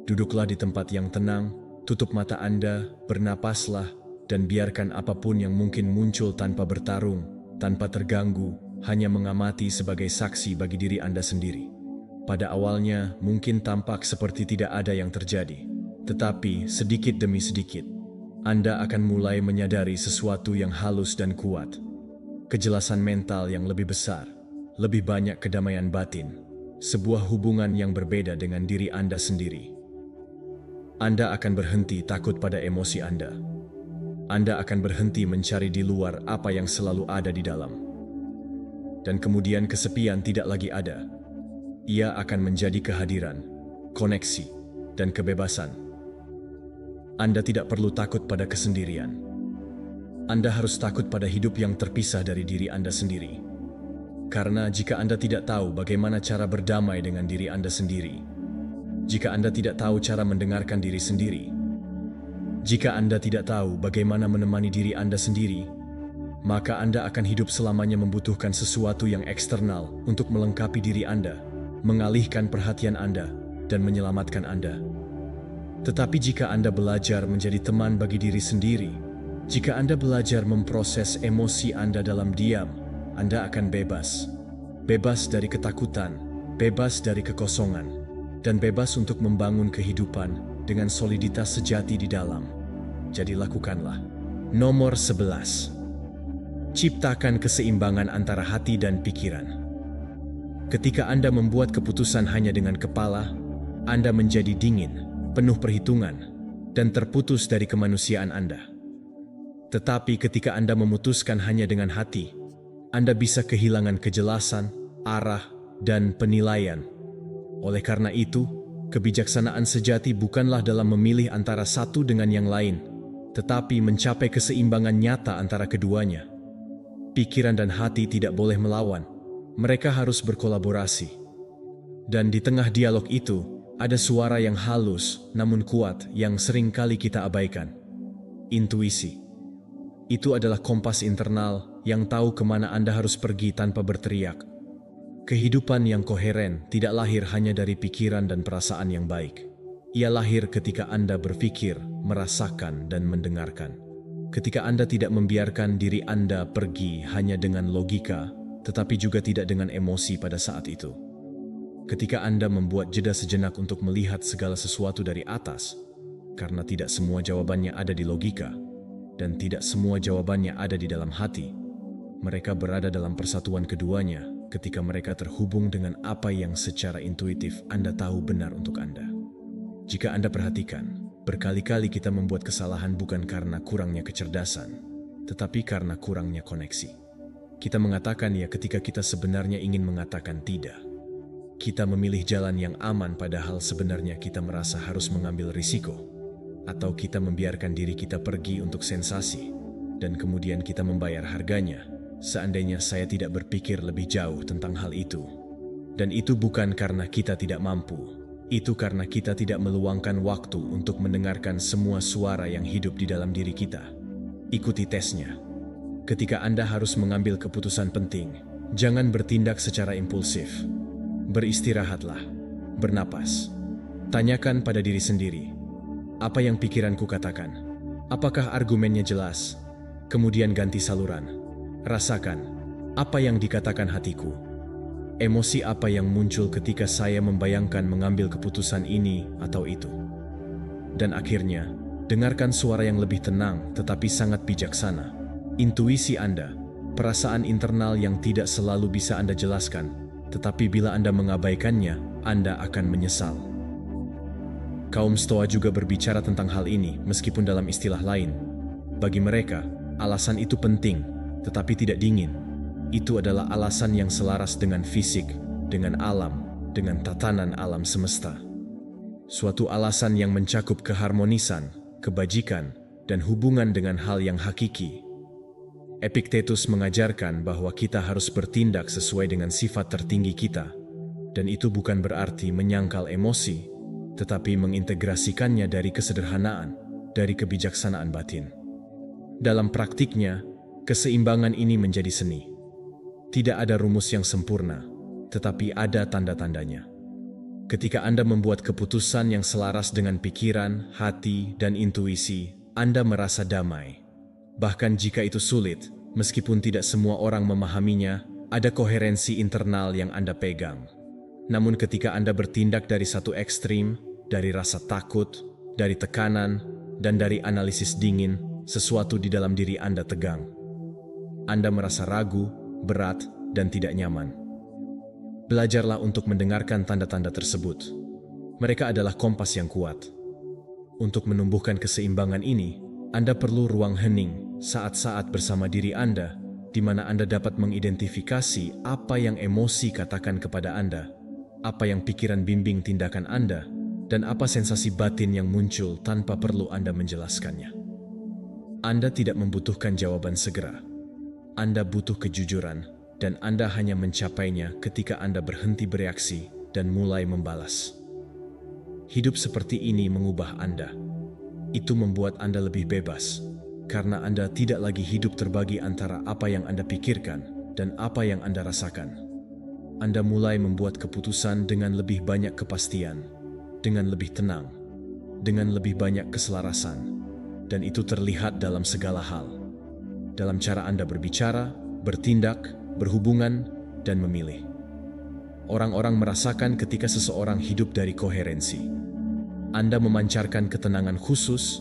Duduklah di tempat yang tenang, tutup mata Anda, bernapaslah, dan biarkan apapun yang mungkin muncul tanpa bertarung, tanpa terganggu, hanya mengamati sebagai saksi bagi diri Anda sendiri. Pada awalnya mungkin tampak seperti tidak ada yang terjadi, tetapi sedikit demi sedikit, Anda akan mulai menyadari sesuatu yang halus dan kuat. Kejelasan mental yang lebih besar, lebih banyak kedamaian batin, sebuah hubungan yang berbeda dengan diri Anda sendiri. Anda akan berhenti takut pada emosi Anda. Anda akan berhenti mencari di luar apa yang selalu ada di dalam. Dan kemudian kesepian tidak lagi ada. Ia akan menjadi kehadiran, koneksi, dan kebebasan. Anda tidak perlu takut pada kesendirian. Anda harus takut pada hidup yang terpisah dari diri Anda sendiri. Karena jika Anda tidak tahu bagaimana cara berdamai dengan diri Anda sendiri, jika Anda tidak tahu cara mendengarkan diri sendiri, jika Anda tidak tahu bagaimana menemani diri Anda sendiri, maka Anda akan hidup selamanya membutuhkan sesuatu yang eksternal untuk melengkapi diri Anda, mengalihkan perhatian Anda, dan menyelamatkan Anda. Tetapi jika Anda belajar menjadi teman bagi diri sendiri, jika Anda belajar memproses emosi Anda dalam diam, Anda akan bebas. Bebas dari ketakutan, bebas dari kekosongan, dan bebas untuk membangun kehidupan dengan soliditas sejati di dalam. Jadi lakukanlah. Nomor 11. Ciptakan keseimbangan antara hati dan pikiran. Ketika Anda membuat keputusan hanya dengan kepala, Anda menjadi dingin, penuh perhitungan, dan terputus dari kemanusiaan Anda. Tetapi ketika Anda memutuskan hanya dengan hati, Anda bisa kehilangan kejelasan, arah, dan penilaian. Oleh karena itu, kebijaksanaan sejati bukanlah dalam memilih antara satu dengan yang lain, tetapi mencapai keseimbangan nyata antara keduanya. Pikiran dan hati tidak boleh melawan, mereka harus berkolaborasi. Dan di tengah dialog itu, ada suara yang halus namun kuat yang sering kali kita abaikan. Intuisi. Itu adalah kompas internal yang tahu kemana Anda harus pergi tanpa berteriak. Kehidupan yang koheren tidak lahir hanya dari pikiran dan perasaan yang baik. Ia lahir ketika Anda berpikir, merasakan, dan mendengarkan. Ketika Anda tidak membiarkan diri Anda pergi hanya dengan logika, tetapi juga tidak dengan emosi pada saat itu. Ketika Anda membuat jeda sejenak untuk melihat segala sesuatu dari atas, karena tidak semua jawabannya ada di logika, dan tidak semua jawabannya ada di dalam hati, mereka berada dalam persatuan keduanya ketika mereka terhubung dengan apa yang secara intuitif Anda tahu benar untuk Anda. Jika Anda perhatikan, berkali-kali kita membuat kesalahan bukan karena kurangnya kecerdasan, tetapi karena kurangnya koneksi. Kita mengatakan ya ketika kita sebenarnya ingin mengatakan tidak. Kita memilih jalan yang aman padahal sebenarnya kita merasa harus mengambil risiko. Atau kita membiarkan diri kita pergi untuk sensasi, dan kemudian kita membayar harganya. Seandainya saya tidak berpikir lebih jauh tentang hal itu. Dan itu bukan karena kita tidak mampu. Itu karena kita tidak meluangkan waktu untuk mendengarkan semua suara yang hidup di dalam diri kita. Ikuti tesnya. Ketika Anda harus mengambil keputusan penting, jangan bertindak secara impulsif. Beristirahatlah. Bernapas. Tanyakan pada diri sendiri. Apa yang pikiranku katakan? Apakah argumennya jelas? Kemudian ganti saluran. Rasakan, apa yang dikatakan hatiku? Emosi apa yang muncul ketika saya membayangkan mengambil keputusan ini atau itu? Dan akhirnya, dengarkan suara yang lebih tenang tetapi sangat bijaksana. Intuisi Anda, perasaan internal yang tidak selalu bisa Anda jelaskan, tetapi bila Anda mengabaikannya, Anda akan menyesal. Kaum Stoa juga berbicara tentang hal ini meskipun dalam istilah lain. Bagi mereka, alasan itu penting, tetapi tidak dingin. Itu adalah alasan yang selaras dengan fisik, dengan alam, dengan tatanan alam semesta. Suatu alasan yang mencakup keharmonisan, kebajikan, dan hubungan dengan hal yang hakiki. Epictetus mengajarkan bahwa kita harus bertindak sesuai dengan sifat tertinggi kita, dan itu bukan berarti menyangkal emosi, tetapi mengintegrasikannya dari kesederhanaan, dari kebijaksanaan batin. Dalam praktiknya, keseimbangan ini menjadi seni. Tidak ada rumus yang sempurna, tetapi ada tanda-tandanya. Ketika Anda membuat keputusan yang selaras dengan pikiran, hati, dan intuisi, Anda merasa damai. Bahkan jika itu sulit, meskipun tidak semua orang memahaminya, ada koherensi internal yang Anda pegang. Namun ketika Anda bertindak dari satu ekstrim, dari rasa takut, dari tekanan, dan dari analisis dingin, sesuatu di dalam diri Anda tegang. Anda merasa ragu, berat, dan tidak nyaman. Belajarlah untuk mendengarkan tanda-tanda tersebut. Mereka adalah kompas yang kuat. Untuk menumbuhkan keseimbangan ini, Anda perlu ruang hening, saat-saat bersama diri Anda, di mana Anda dapat mengidentifikasi apa yang emosi katakan kepada Anda, apa yang pikiran bimbing tindakan Anda, dan apa sensasi batin yang muncul tanpa perlu Anda menjelaskannya. Anda tidak membutuhkan jawaban segera. Anda butuh kejujuran, dan Anda hanya mencapainya ketika Anda berhenti bereaksi dan mulai membalas. Hidup seperti ini mengubah Anda. Itu membuat Anda lebih bebas, karena Anda tidak lagi hidup terbagi antara apa yang Anda pikirkan dan apa yang Anda rasakan. Anda mulai membuat keputusan dengan lebih banyak kepastian, dengan lebih tenang, dengan lebih banyak keselarasan, dan itu terlihat dalam segala hal. Dalam cara Anda berbicara, bertindak, berhubungan, dan memilih. Orang-orang merasakan ketika seseorang hidup dari koherensi. Anda memancarkan ketenangan khusus,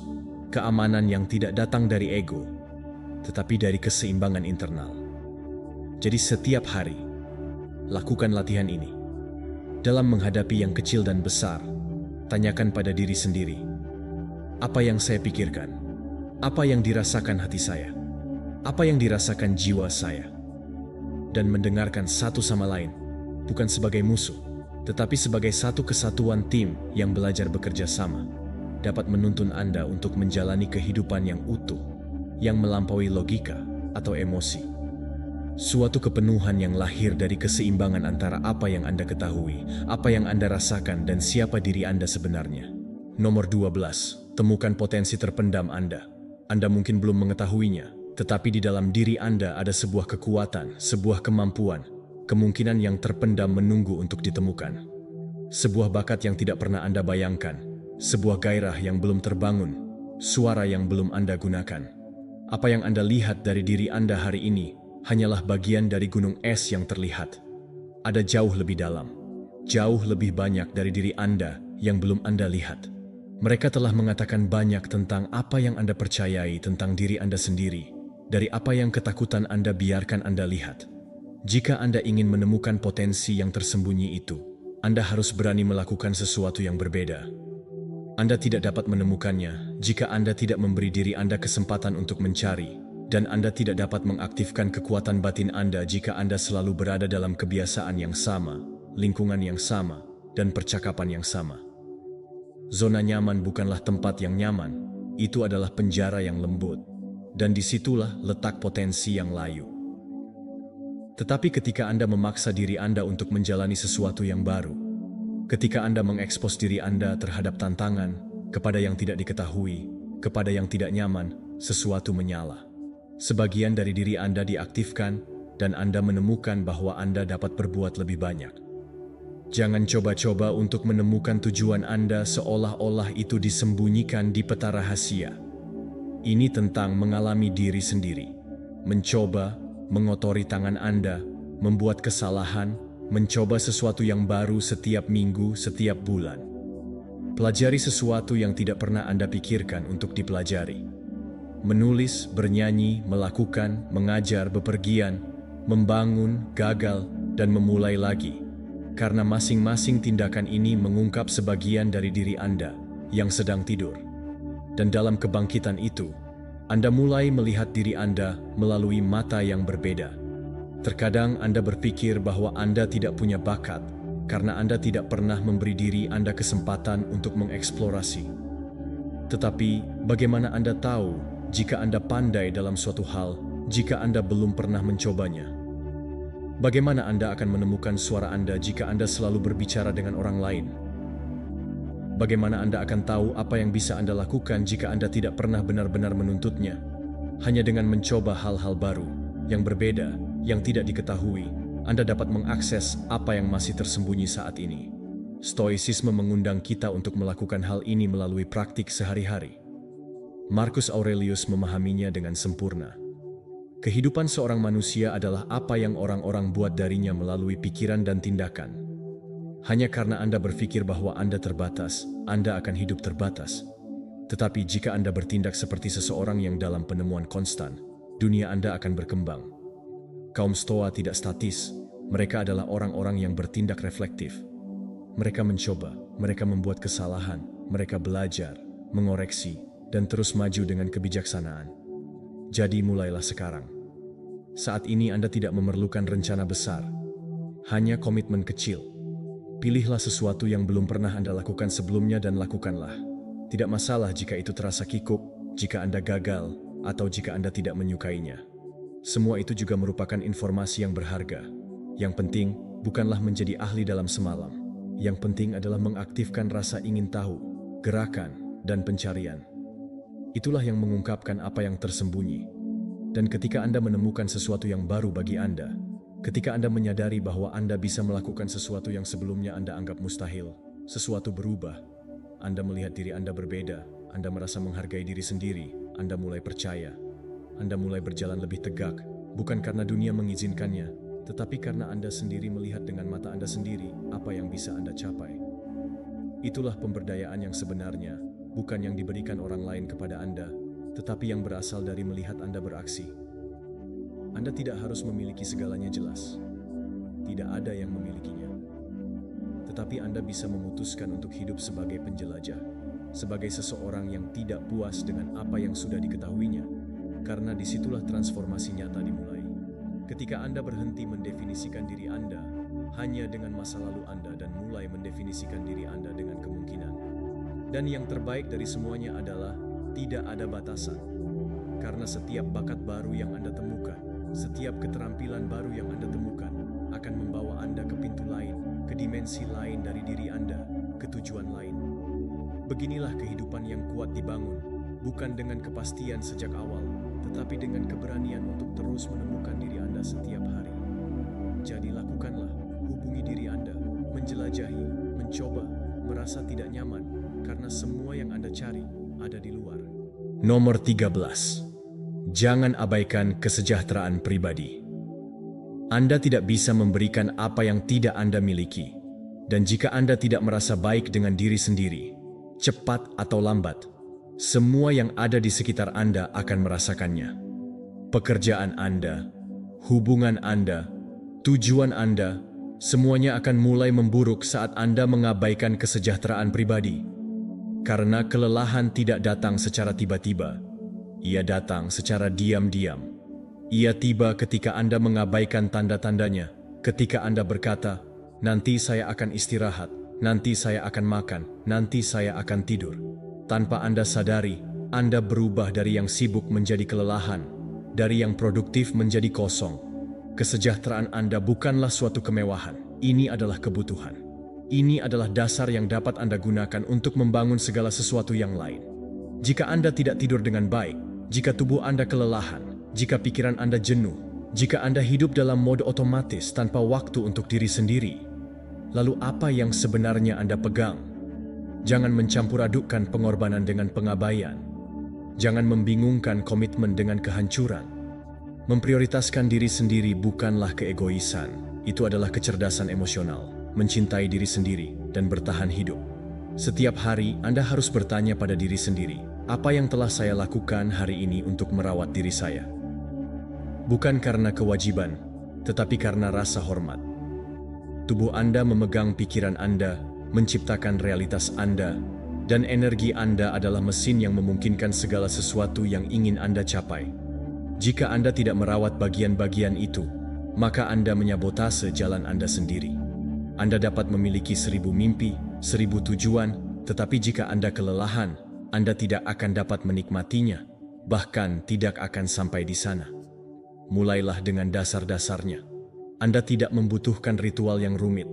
keamanan yang tidak datang dari ego, tetapi dari keseimbangan internal. Jadi setiap hari, lakukan latihan ini. Dalam menghadapi yang kecil dan besar, tanyakan pada diri sendiri, apa yang saya pikirkan? Apa yang dirasakan hati saya? Apa yang dirasakan jiwa saya? Dan mendengarkan satu sama lain, bukan sebagai musuh, tetapi sebagai satu kesatuan tim yang belajar bekerja sama, dapat menuntun Anda untuk menjalani kehidupan yang utuh, yang melampaui logika atau emosi. Suatu kepenuhan yang lahir dari keseimbangan antara apa yang Anda ketahui, apa yang Anda rasakan, dan siapa diri Anda sebenarnya. Nomor 12, temukan potensi terpendam Anda. Anda mungkin belum mengetahuinya, tetapi di dalam diri Anda ada sebuah kekuatan, sebuah kemampuan, kemungkinan yang terpendam menunggu untuk ditemukan. Sebuah bakat yang tidak pernah Anda bayangkan, sebuah gairah yang belum terbangun, suara yang belum Anda gunakan. Apa yang Anda lihat dari diri Anda hari ini hanyalah bagian dari gunung es yang terlihat. Ada jauh lebih dalam, jauh lebih banyak dari diri Anda yang belum Anda lihat. Mereka telah mengatakan banyak tentang apa yang Anda percayai tentang diri Anda sendiri, dari apa yang ketakutan Anda biarkan Anda lihat. Jika Anda ingin menemukan potensi yang tersembunyi itu, Anda harus berani melakukan sesuatu yang berbeda. Anda tidak dapat menemukannya jika Anda tidak memberi diri Anda kesempatan untuk mencari, dan Anda tidak dapat mengaktifkan kekuatan batin Anda jika Anda selalu berada dalam kebiasaan yang sama, lingkungan yang sama, dan percakapan yang sama. Zona nyaman bukanlah tempat yang nyaman, itu adalah penjara yang lembut, dan disitulah letak potensi yang layu. Tetapi ketika Anda memaksa diri Anda untuk menjalani sesuatu yang baru, ketika Anda mengekspos diri Anda terhadap tantangan, kepada yang tidak diketahui, kepada yang tidak nyaman, sesuatu menyala. Sebagian dari diri Anda diaktifkan, dan Anda menemukan bahwa Anda dapat berbuat lebih banyak. Jangan coba-coba untuk menemukan tujuan Anda seolah-olah itu disembunyikan di peta rahasia. Ini tentang mengalami diri sendiri, mencoba, mengotori tangan Anda, membuat kesalahan, mencoba sesuatu yang baru setiap minggu, setiap bulan. Pelajari sesuatu yang tidak pernah Anda pikirkan untuk dipelajari. Menulis, bernyanyi, melakukan, mengajar, bepergian, membangun, gagal, dan memulai lagi. Karena masing-masing tindakan ini mengungkap sebagian dari diri Anda yang sedang tidur. Dan dalam kebangkitan itu, Anda mulai melihat diri Anda melalui mata yang berbeda. Terkadang Anda berpikir bahwa Anda tidak punya bakat karena Anda tidak pernah memberi diri Anda kesempatan untuk mengeksplorasi. Tetapi, bagaimana Anda tahu jika Anda pandai dalam suatu hal jika Anda belum pernah mencobanya? Bagaimana Anda akan menemukan suara Anda jika Anda selalu berbicara dengan orang lain? Bagaimana Anda akan tahu apa yang bisa Anda lakukan jika Anda tidak pernah benar-benar menuntutnya? Hanya dengan mencoba hal-hal baru, yang berbeda, yang tidak diketahui, Anda dapat mengakses apa yang masih tersembunyi saat ini. Stoicisme mengundang kita untuk melakukan hal ini melalui praktik sehari-hari. Marcus Aurelius memahaminya dengan sempurna. Kehidupan seorang manusia adalah apa yang orang-orang buat darinya melalui pikiran dan tindakan. Hanya karena Anda berpikir bahwa Anda terbatas, Anda akan hidup terbatas. Tetapi jika Anda bertindak seperti seseorang yang dalam penemuan konstan, dunia Anda akan berkembang. Kaum Stoa tidak statis, mereka adalah orang-orang yang bertindak reflektif. Mereka mencoba, mereka membuat kesalahan, mereka belajar, mengoreksi, dan terus maju dengan kebijaksanaan. Jadi mulailah sekarang. Saat ini Anda tidak memerlukan rencana besar, hanya komitmen kecil. Pilihlah sesuatu yang belum pernah Anda lakukan sebelumnya dan lakukanlah. Tidak masalah jika itu terasa kikuk, jika Anda gagal, atau jika Anda tidak menyukainya. Semua itu juga merupakan informasi yang berharga. Yang penting bukanlah menjadi ahli dalam semalam. Yang penting adalah mengaktifkan rasa ingin tahu, gerakan, dan pencarian. Itulah yang mengungkapkan apa yang tersembunyi. Dan ketika Anda menemukan sesuatu yang baru bagi Anda, ketika Anda menyadari bahwa Anda bisa melakukan sesuatu yang sebelumnya Anda anggap mustahil, sesuatu berubah, Anda melihat diri Anda berbeda, Anda merasa menghargai diri sendiri, Anda mulai percaya, Anda mulai berjalan lebih tegak, bukan karena dunia mengizinkannya, tetapi karena Anda sendiri melihat dengan mata Anda sendiri apa yang bisa Anda capai. Itulah pemberdayaan yang sebenarnya, bukan yang diberikan orang lain kepada Anda, tetapi yang berasal dari melihat Anda beraksi. Anda tidak harus memiliki segalanya jelas. tidak ada yang memilikinya. Tetapi Anda bisa memutuskan untuk hidup sebagai penjelajah, sebagai seseorang yang tidak puas dengan apa yang sudah diketahuinya, karena disitulah transformasi nyata dimulai. Ketika Anda berhenti mendefinisikan diri Anda hanya dengan masa lalu Anda dan mulai mendefinisikan diri Anda dengan kemungkinan. Dan yang terbaik dari semuanya adalah tidak ada batasan. Karena setiap bakat baru yang Anda temukan, setiap keterampilan baru yang Anda temukan, akan membawa Anda ke pintu lain, ke dimensi lain dari diri Anda, ke tujuan lain. Beginilah kehidupan yang kuat dibangun, bukan dengan kepastian sejak awal, tetapi dengan keberanian untuk terus menemukan diri Anda setiap hari. Jadi lakukanlah, hubungi diri Anda, menjelajahi, mencoba, merasa tidak nyaman, karena semua yang Anda cari ada di luar. Nomor 13. Jangan abaikan kesejahteraan pribadi. Anda tidak bisa memberikan apa yang tidak Anda miliki. Dan jika Anda tidak merasa baik dengan diri sendiri, cepat atau lambat, semua yang ada di sekitar Anda akan merasakannya. Pekerjaan Anda, hubungan Anda, tujuan Anda, semuanya akan mulai memburuk saat Anda mengabaikan kesejahteraan pribadi. Karena kelelahan tidak datang secara tiba-tiba, ia datang secara diam-diam. Ia tiba ketika Anda mengabaikan tanda-tandanya, ketika Anda berkata, "Nanti saya akan istirahat, nanti saya akan makan, nanti saya akan tidur." Tanpa Anda sadari, Anda berubah dari yang sibuk menjadi kelelahan, dari yang produktif menjadi kosong. Kesejahteraan Anda bukanlah suatu kemewahan, ini adalah kebutuhan. Ini adalah dasar yang dapat Anda gunakan untuk membangun segala sesuatu yang lain. Jika Anda tidak tidur dengan baik, jika tubuh Anda kelelahan, jika pikiran Anda jenuh, jika Anda hidup dalam mode otomatis tanpa waktu untuk diri sendiri, lalu apa yang sebenarnya Anda pegang? Jangan mencampur adukkan pengorbanan dengan pengabaian. Jangan membingungkan komitmen dengan kehancuran. Memprioritaskan diri sendiri bukanlah keegoisan, itu adalah kecerdasan emosional, mencintai diri sendiri, dan bertahan hidup. Setiap hari Anda harus bertanya pada diri sendiri, apa yang telah saya lakukan hari ini untuk merawat diri saya? Bukan karena kewajiban, tetapi karena rasa hormat. Tubuh Anda memegang pikiran Anda, menciptakan realitas Anda, dan energi Anda adalah mesin yang memungkinkan segala sesuatu yang ingin Anda capai. Jika Anda tidak merawat bagian-bagian itu, maka Anda menyabotase jalan Anda sendiri. Anda dapat memiliki 1000 mimpi, 1000 tujuan, tetapi jika Anda kelelahan, Anda tidak akan dapat menikmatinya, bahkan tidak akan sampai di sana. Mulailah dengan dasar-dasarnya. Anda tidak membutuhkan ritual yang rumit.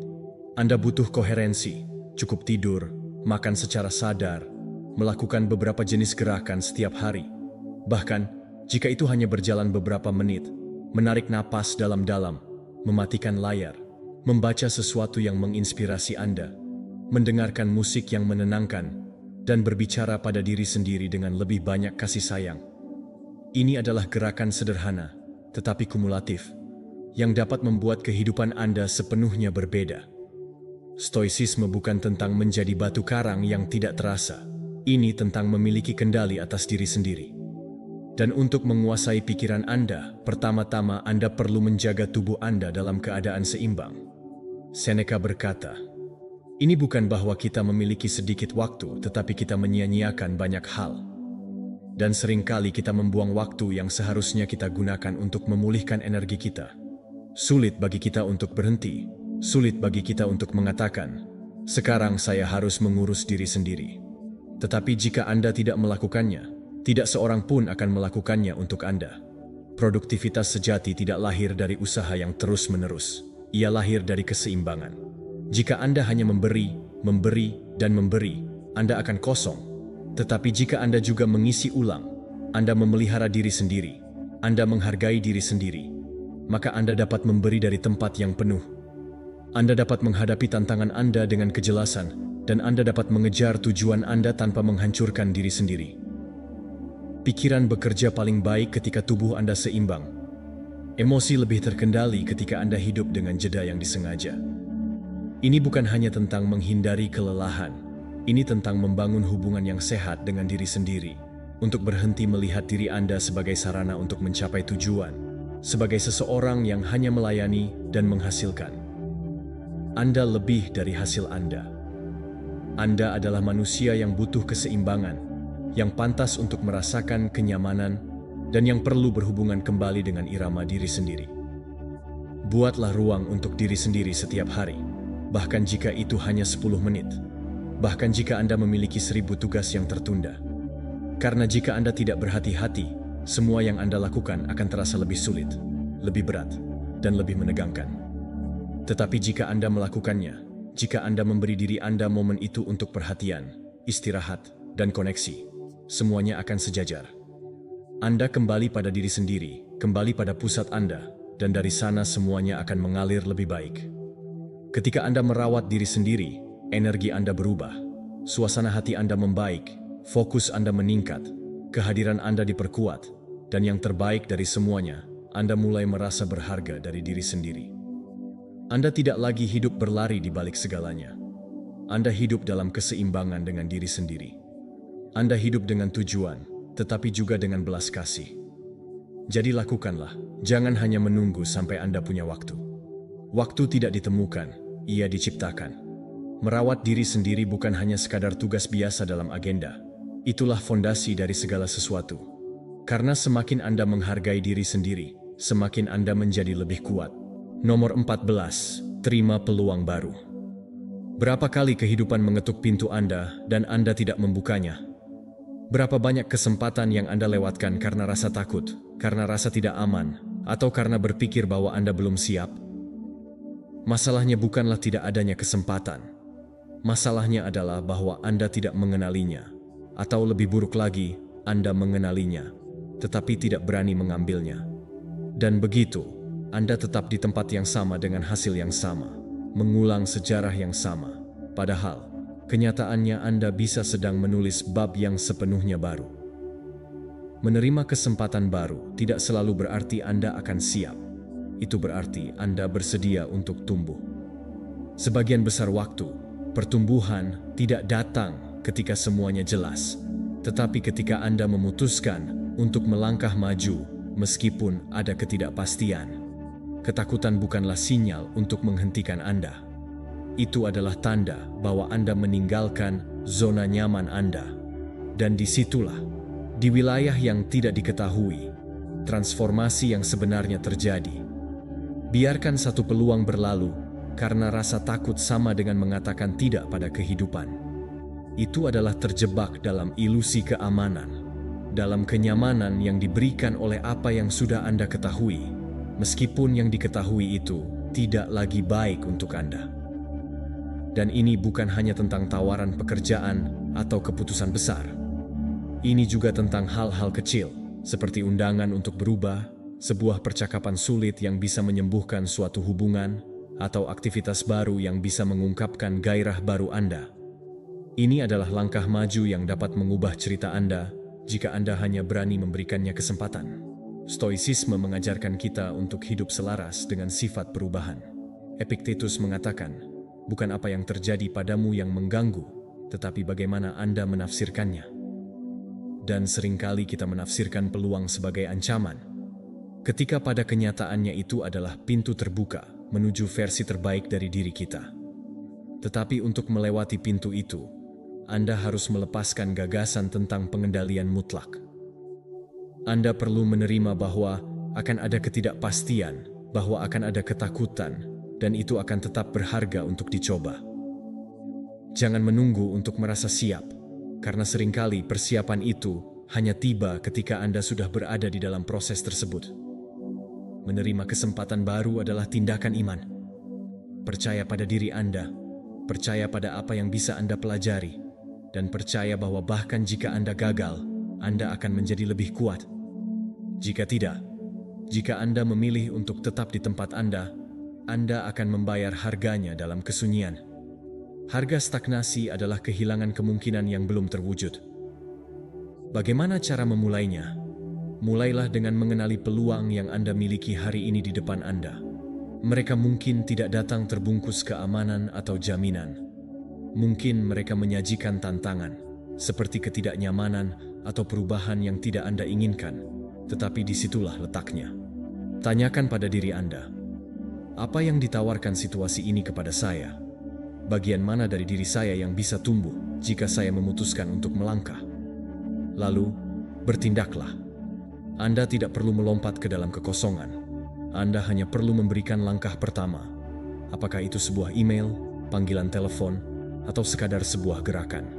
Anda butuh koherensi, cukup tidur, makan secara sadar, melakukan beberapa jenis gerakan setiap hari. Bahkan, jika itu hanya berjalan beberapa menit, menarik napas dalam-dalam, mematikan layar, membaca sesuatu yang menginspirasi Anda, mendengarkan musik yang menenangkan, dan berbicara pada diri sendiri dengan lebih banyak kasih sayang. Ini adalah gerakan sederhana, tetapi kumulatif, yang dapat membuat kehidupan Anda sepenuhnya berbeda. Stoicisme bukan tentang menjadi batu karang yang tidak terasa. Ini tentang memiliki kendali atas diri sendiri. Dan untuk menguasai pikiran Anda, pertama-tama Anda perlu menjaga tubuh Anda dalam keadaan seimbang. Seneca berkata, "Ini bukan bahwa kita memiliki sedikit waktu, tetapi kita menyia-nyiakan banyak hal. Dan seringkali kita membuang waktu yang seharusnya kita gunakan untuk memulihkan energi kita. Sulit bagi kita untuk berhenti, sulit bagi kita untuk mengatakan, 'Sekarang saya harus mengurus diri sendiri.' Tetapi jika Anda tidak melakukannya, tidak seorang pun akan melakukannya untuk Anda. Produktivitas sejati tidak lahir dari usaha yang terus-menerus. Ia lahir dari keseimbangan. Jika Anda hanya memberi, dan memberi, Anda akan kosong. Tetapi jika Anda juga mengisi ulang, Anda memelihara diri sendiri, Anda menghargai diri sendiri, maka Anda dapat memberi dari tempat yang penuh. Anda dapat menghadapi tantangan Anda dengan kejelasan, dan Anda dapat mengejar tujuan Anda tanpa menghancurkan diri sendiri. Pikiran bekerja paling baik ketika tubuh Anda seimbang. Emosi lebih terkendali ketika Anda hidup dengan jeda yang disengaja. Ini bukan hanya tentang menghindari kelelahan. Ini tentang membangun hubungan yang sehat dengan diri sendiri, untuk berhenti melihat diri Anda sebagai sarana untuk mencapai tujuan, sebagai seseorang yang hanya melayani dan menghasilkan. Anda lebih dari hasil Anda. Anda adalah manusia yang butuh keseimbangan, yang pantas untuk merasakan kenyamanan, dan yang perlu berhubungan kembali dengan irama diri sendiri. Buatlah ruang untuk diri sendiri setiap hari, bahkan jika itu hanya 10 menit. Bahkan jika Anda memiliki 1000 tugas yang tertunda. Karena jika Anda tidak berhati-hati, semua yang Anda lakukan akan terasa lebih sulit, lebih berat, dan lebih menegangkan. Tetapi jika Anda melakukannya, jika Anda memberi diri Anda momen itu untuk perhatian, istirahat, dan koneksi, semuanya akan sejajar. Anda kembali pada diri sendiri, kembali pada pusat Anda, dan dari sana semuanya akan mengalir lebih baik. Ketika Anda merawat diri sendiri, energi Anda berubah, suasana hati Anda membaik, fokus Anda meningkat, kehadiran Anda diperkuat, dan yang terbaik dari semuanya, Anda mulai merasa berharga dari diri sendiri. Anda tidak lagi hidup berlari di balik segalanya. Anda hidup dalam keseimbangan dengan diri sendiri. Anda hidup dengan tujuan, tetapi juga dengan belas kasih. Jadi lakukanlah, jangan hanya menunggu sampai Anda punya waktu. Waktu tidak ditemukan, ia diciptakan. Merawat diri sendiri bukan hanya sekadar tugas biasa dalam agenda. Itulah fondasi dari segala sesuatu. Karena semakin Anda menghargai diri sendiri, semakin Anda menjadi lebih kuat. Nomor 14, terima peluang baru. Berapa kali kehidupan mengetuk pintu Anda dan Anda tidak membukanya? Berapa banyak kesempatan yang Anda lewatkan karena rasa takut, karena rasa tidak aman, atau karena berpikir bahwa Anda belum siap? Masalahnya bukanlah tidak adanya kesempatan. Masalahnya adalah bahwa Anda tidak mengenalinya, atau lebih buruk lagi, Anda mengenalinya, tetapi tidak berani mengambilnya. Dan begitu, Anda tetap di tempat yang sama dengan hasil yang sama, mengulang sejarah yang sama. Padahal, kenyataannya Anda bisa sedang menulis bab yang sepenuhnya baru. Menerima kesempatan baru tidak selalu berarti Anda akan siap. Itu berarti Anda bersedia untuk tumbuh. Sebagian besar waktu, pertumbuhan tidak datang ketika semuanya jelas, tetapi ketika Anda memutuskan untuk melangkah maju meskipun ada ketidakpastian. Ketakutan bukanlah sinyal untuk menghentikan Anda. Itu adalah tanda bahwa Anda meninggalkan zona nyaman Anda. Dan disitulah, di wilayah yang tidak diketahui, transformasi yang sebenarnya terjadi. Biarkan satu peluang berlalu, karena rasa takut sama dengan mengatakan tidak pada kehidupan. Itu adalah terjebak dalam ilusi keamanan, dalam kenyamanan yang diberikan oleh apa yang sudah Anda ketahui. Meskipun yang diketahui itu tidak lagi baik untuk Anda. Dan ini bukan hanya tentang tawaran pekerjaan atau keputusan besar. Ini juga tentang hal-hal kecil, seperti undangan untuk berubah, sebuah percakapan sulit yang bisa menyembuhkan suatu hubungan, atau aktivitas baru yang bisa mengungkapkan gairah baru Anda. Ini adalah langkah maju yang dapat mengubah cerita Anda jika Anda hanya berani memberikannya kesempatan. Stoicisme mengajarkan kita untuk hidup selaras dengan sifat perubahan. Epictetus mengatakan, bukan apa yang terjadi padamu yang mengganggu, tetapi bagaimana Anda menafsirkannya. Dan seringkali kita menafsirkan peluang sebagai ancaman, ketika pada kenyataannya itu adalah pintu terbuka menuju versi terbaik dari diri kita. Tetapi untuk melewati pintu itu, Anda harus melepaskan gagasan tentang pengendalian mutlak. Anda perlu menerima bahwa akan ada ketidakpastian, bahwa akan ada ketakutan, dan itu akan tetap berharga untuk dicoba. Jangan menunggu untuk merasa siap, karena seringkali persiapan itu hanya tiba ketika Anda sudah berada di dalam proses tersebut. Menerima kesempatan baru adalah tindakan iman. Percaya pada diri Anda, percaya pada apa yang bisa Anda pelajari, dan percaya bahwa bahkan jika Anda gagal, Anda akan menjadi lebih kuat. Jika tidak, jika Anda memilih untuk tetap di tempat Anda akan membayar harganya dalam kesunyian. Harga stagnasi adalah kehilangan kemungkinan yang belum terwujud. Bagaimana cara memulainya? Mulailah dengan mengenali peluang yang Anda miliki hari ini di depan Anda. Mereka mungkin tidak datang terbungkus keamanan atau jaminan. Mungkin mereka menyajikan tantangan, seperti ketidaknyamanan atau perubahan yang tidak Anda inginkan, tetapi disitulah letaknya. Tanyakan pada diri Anda, Apa yang ditawarkan situasi ini kepada saya? Bagian mana dari diri saya yang bisa tumbuh jika saya memutuskan untuk melangkah? Lalu, bertindaklah. Anda tidak perlu melompat ke dalam kekosongan. Anda hanya perlu memberikan langkah pertama. Apakah itu sebuah email, panggilan telepon, atau sekadar sebuah gerakan?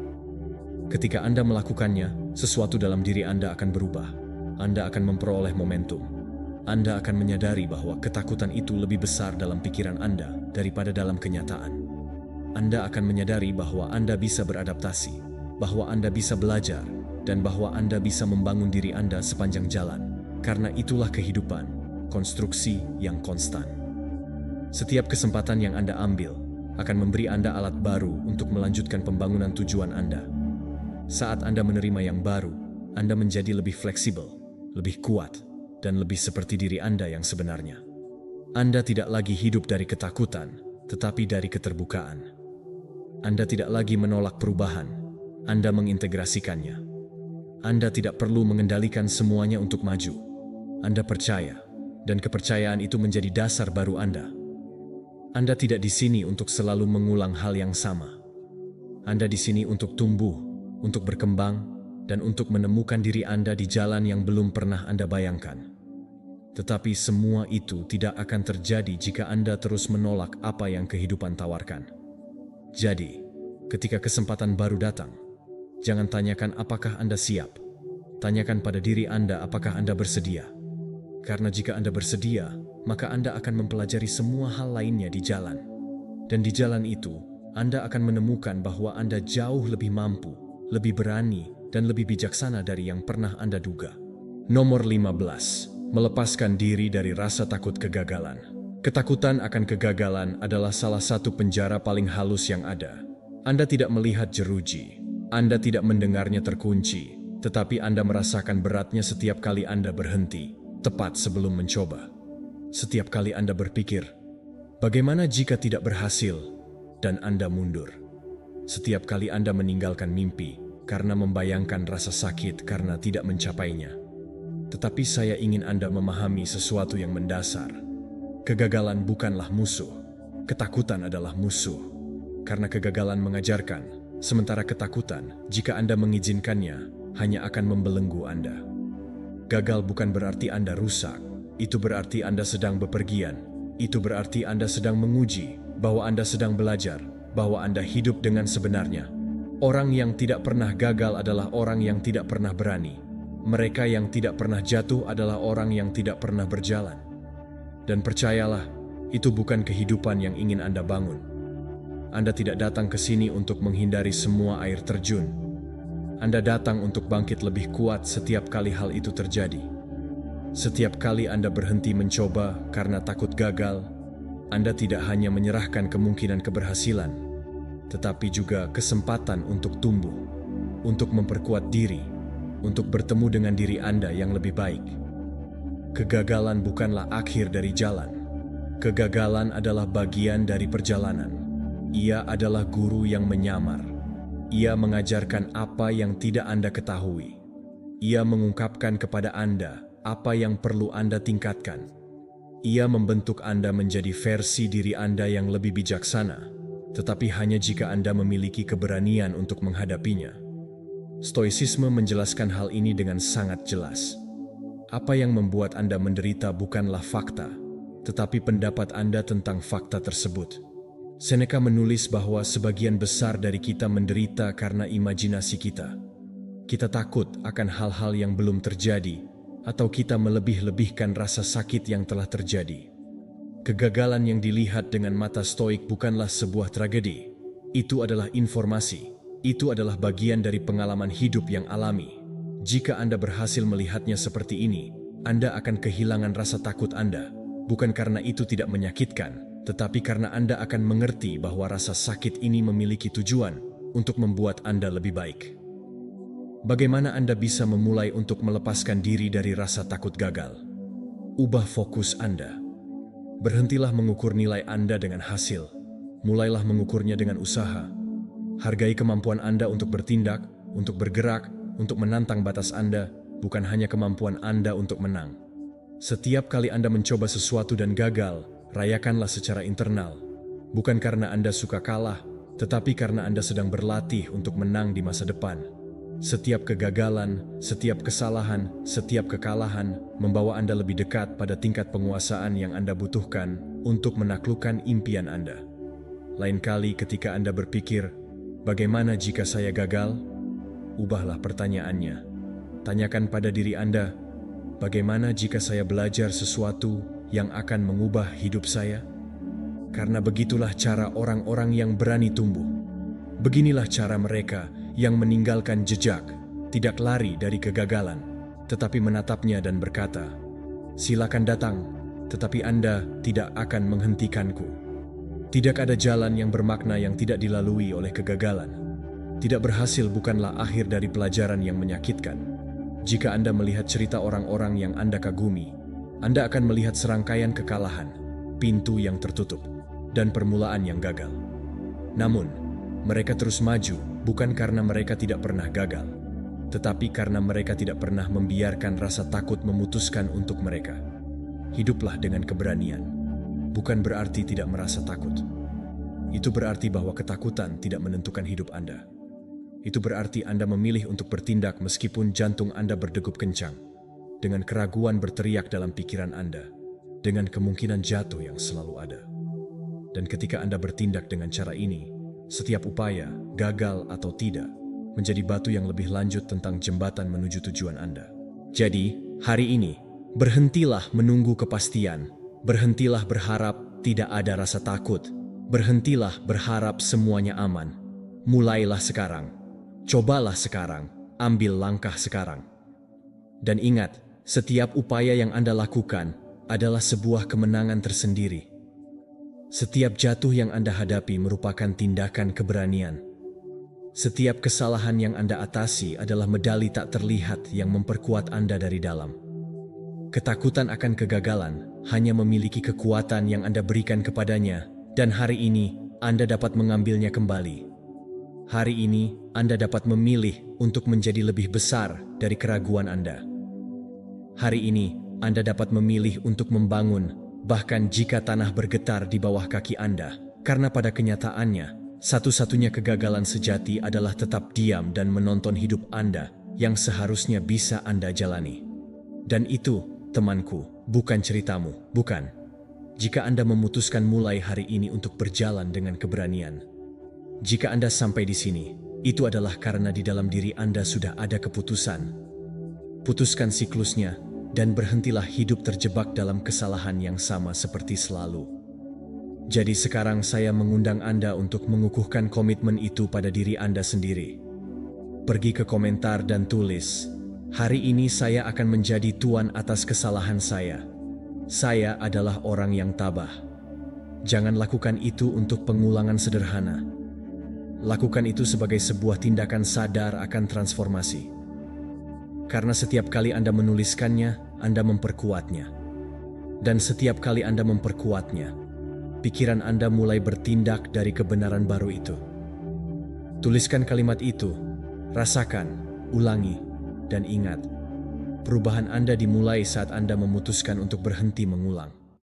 Ketika Anda melakukannya, sesuatu dalam diri Anda akan berubah. Anda akan memperoleh momentum. Anda akan menyadari bahwa ketakutan itu lebih besar dalam pikiran Anda daripada dalam kenyataan. Anda akan menyadari bahwa Anda bisa beradaptasi, bahwa Anda bisa belajar, dan bahwa Anda bisa membangun diri Anda sepanjang jalan. Karena itulah kehidupan, konstruksi yang konstan. Setiap kesempatan yang Anda ambil akan memberi Anda alat baru untuk melanjutkan pembangunan tujuan Anda. Saat Anda menerima yang baru, Anda menjadi lebih fleksibel, lebih kuat, dan lebih seperti diri Anda yang sebenarnya. Anda tidak lagi hidup dari ketakutan, tetapi dari keterbukaan. Anda tidak lagi menolak perubahan, Anda mengintegrasikannya. Anda tidak perlu mengendalikan semuanya untuk maju. Anda percaya, dan kepercayaan itu menjadi dasar baru Anda. Anda tidak di sini untuk selalu mengulang hal yang sama. Anda di sini untuk tumbuh, untuk berkembang, dan untuk menemukan diri Anda di jalan yang belum pernah Anda bayangkan. Tetapi semua itu tidak akan terjadi jika Anda terus menolak apa yang kehidupan tawarkan. Jadi, ketika kesempatan baru datang, jangan tanyakan apakah Anda siap. Tanyakan pada diri Anda apakah Anda bersedia. Karena jika Anda bersedia, maka Anda akan mempelajari semua hal lainnya di jalan. Dan di jalan itu, Anda akan menemukan bahwa Anda jauh lebih mampu, lebih berani, dan lebih bijaksana dari yang pernah Anda duga. Nomor 15. Melepaskan diri dari rasa takut kegagalan. Ketakutan akan kegagalan adalah salah satu penjara paling halus yang ada. Anda tidak melihat jeruji, Anda tidak mendengarnya terkunci, tetapi Anda merasakan beratnya setiap kali Anda berhenti, tepat sebelum mencoba. Setiap kali Anda berpikir, bagaimana jika tidak berhasil, dan Anda mundur. Setiap kali Anda meninggalkan mimpi karena membayangkan rasa sakit karena tidak mencapainya. Tetapi saya ingin Anda memahami sesuatu yang mendasar. Kegagalan bukanlah musuh, ketakutan adalah musuh. Karena kegagalan mengajarkan, sementara ketakutan, jika Anda mengizinkannya, hanya akan membelenggu Anda. Gagal bukan berarti Anda rusak, itu berarti Anda sedang bepergian, itu berarti Anda sedang menguji, bahwa Anda sedang belajar, bahwa Anda hidup dengan sebenarnya. Orang yang tidak pernah gagal adalah orang yang tidak pernah berani. Mereka yang tidak pernah jatuh adalah orang yang tidak pernah berjalan. Dan percayalah, itu bukan kehidupan yang ingin Anda bangun. Anda tidak datang ke sini untuk menghindari semua air terjun. Anda datang untuk bangkit lebih kuat setiap kali hal itu terjadi. Setiap kali Anda berhenti mencoba karena takut gagal, Anda tidak hanya menyerahkan kemungkinan keberhasilan, tetapi juga kesempatan untuk tumbuh, untuk memperkuat diri, untuk bertemu dengan diri Anda yang lebih baik. Kegagalan bukanlah akhir dari jalan. Kegagalan adalah bagian dari perjalanan. Ia adalah guru yang menyamar. Ia mengajarkan apa yang tidak Anda ketahui. Ia mengungkapkan kepada Anda apa yang perlu Anda tingkatkan. Ia membentuk Anda menjadi versi diri Anda yang lebih bijaksana, tetapi hanya jika Anda memiliki keberanian untuk menghadapinya. Stoicisme menjelaskan hal ini dengan sangat jelas. Apa yang membuat Anda menderita bukanlah fakta, tetapi pendapat Anda tentang fakta tersebut. Seneca menulis bahwa sebagian besar dari kita menderita karena imajinasi kita. Kita takut akan hal-hal yang belum terjadi, atau kita melebih-lebihkan rasa sakit yang telah terjadi. Kegagalan yang dilihat dengan mata stoik bukanlah sebuah tragedi. Itu adalah informasi. Itu adalah bagian dari pengalaman hidup yang alami. Jika Anda berhasil melihatnya seperti ini, Anda akan kehilangan rasa takut Anda, bukan karena itu tidak menyakitkan, tetapi karena Anda akan mengerti bahwa rasa sakit ini memiliki tujuan untuk membuat Anda lebih baik. Bagaimana Anda bisa memulai untuk melepaskan diri dari rasa takut gagal? Ubah fokus Anda. Berhentilah mengukur nilai Anda dengan hasil. Mulailah mengukurnya dengan usaha. Hargai kemampuan Anda untuk bertindak, untuk bergerak, untuk menantang batas Anda, bukan hanya kemampuan Anda untuk menang. Setiap kali Anda mencoba sesuatu dan gagal, rayakanlah secara internal. Bukan karena Anda suka kalah, tetapi karena Anda sedang berlatih untuk menang di masa depan. Setiap kegagalan, setiap kesalahan, setiap kekalahan membawa Anda lebih dekat pada tingkat penguasaan yang Anda butuhkan untuk menaklukkan impian Anda. Lain kali ketika Anda berpikir, bagaimana jika saya gagal? Ubahlah pertanyaannya. Tanyakan pada diri Anda, bagaimana jika saya belajar sesuatu yang akan mengubah hidup saya? Karena begitulah cara orang-orang yang berani tumbuh. Beginilah cara mereka yang meninggalkan jejak, tidak lari dari kegagalan, tetapi menatapnya dan berkata, silakan datang, tetapi Anda tidak akan menghentikanku. Tidak ada jalan yang bermakna yang tidak dilalui oleh kegagalan. Tidak berhasil bukanlah akhir dari pelajaran yang menyakitkan. Jika Anda melihat cerita orang-orang yang Anda kagumi, Anda akan melihat serangkaian kekalahan, pintu yang tertutup, dan permulaan yang gagal. Namun, mereka terus maju bukan karena mereka tidak pernah gagal, tetapi karena mereka tidak pernah membiarkan rasa takut memutuskan untuk mereka. Hiduplah dengan keberanian, bukan berarti tidak merasa takut. Itu berarti bahwa ketakutan tidak menentukan hidup Anda. Itu berarti Anda memilih untuk bertindak meskipun jantung Anda berdegup kencang, dengan keraguan berteriak dalam pikiran Anda, dengan kemungkinan jatuh yang selalu ada. Dan ketika Anda bertindak dengan cara ini, setiap upaya, gagal atau tidak, menjadi batu yang lebih lanjut tentang jembatan menuju tujuan Anda. Jadi, hari ini, berhentilah menunggu kepastian, berhentilah berharap tidak ada rasa takut, berhentilah berharap semuanya aman. Mulailah sekarang, cobalah sekarang, ambil langkah sekarang. Dan ingat, setiap upaya yang Anda lakukan adalah sebuah kemenangan tersendiri. Setiap jatuh yang Anda hadapi merupakan tindakan keberanian. Setiap kesalahan yang Anda atasi adalah medali tak terlihat yang memperkuat Anda dari dalam. Ketakutan akan kegagalan hanya memiliki kekuatan yang Anda berikan kepadanya, dan hari ini Anda dapat mengambilnya kembali. Hari ini Anda dapat memilih untuk menjadi lebih besar dari keraguan Anda. Hari ini Anda dapat memilih untuk membangun, bahkan jika tanah bergetar di bawah kaki Anda, karena pada kenyataannya, satu-satunya kegagalan sejati adalah tetap diam dan menonton hidup Anda yang seharusnya bisa Anda jalani. Dan itu, temanku, bukan ceritamu, bukan. Jika Anda memutuskan mulai hari ini untuk berjalan dengan keberanian, jika Anda sampai di sini, itu adalah karena di dalam diri Anda sudah ada keputusan. Putuskan siklusnya, dan berhentilah hidup terjebak dalam kesalahan yang sama seperti selalu. Jadi sekarang saya mengundang Anda untuk mengukuhkan komitmen itu pada diri Anda sendiri. Pergi ke komentar dan tulis, hari ini saya akan menjadi tuan atas kesalahan saya. Saya adalah orang yang tabah. Jangan lakukan itu untuk pengulangan sederhana. Lakukan itu sebagai sebuah tindakan sadar akan transformasi. Karena setiap kali Anda menuliskannya, Anda memperkuatnya. Dan setiap kali Anda memperkuatnya, pikiran Anda mulai bertindak dari kebenaran baru itu. Tuliskan kalimat itu, rasakan, ulangi, dan ingat. Perubahan Anda dimulai saat Anda memutuskan untuk berhenti mengulang.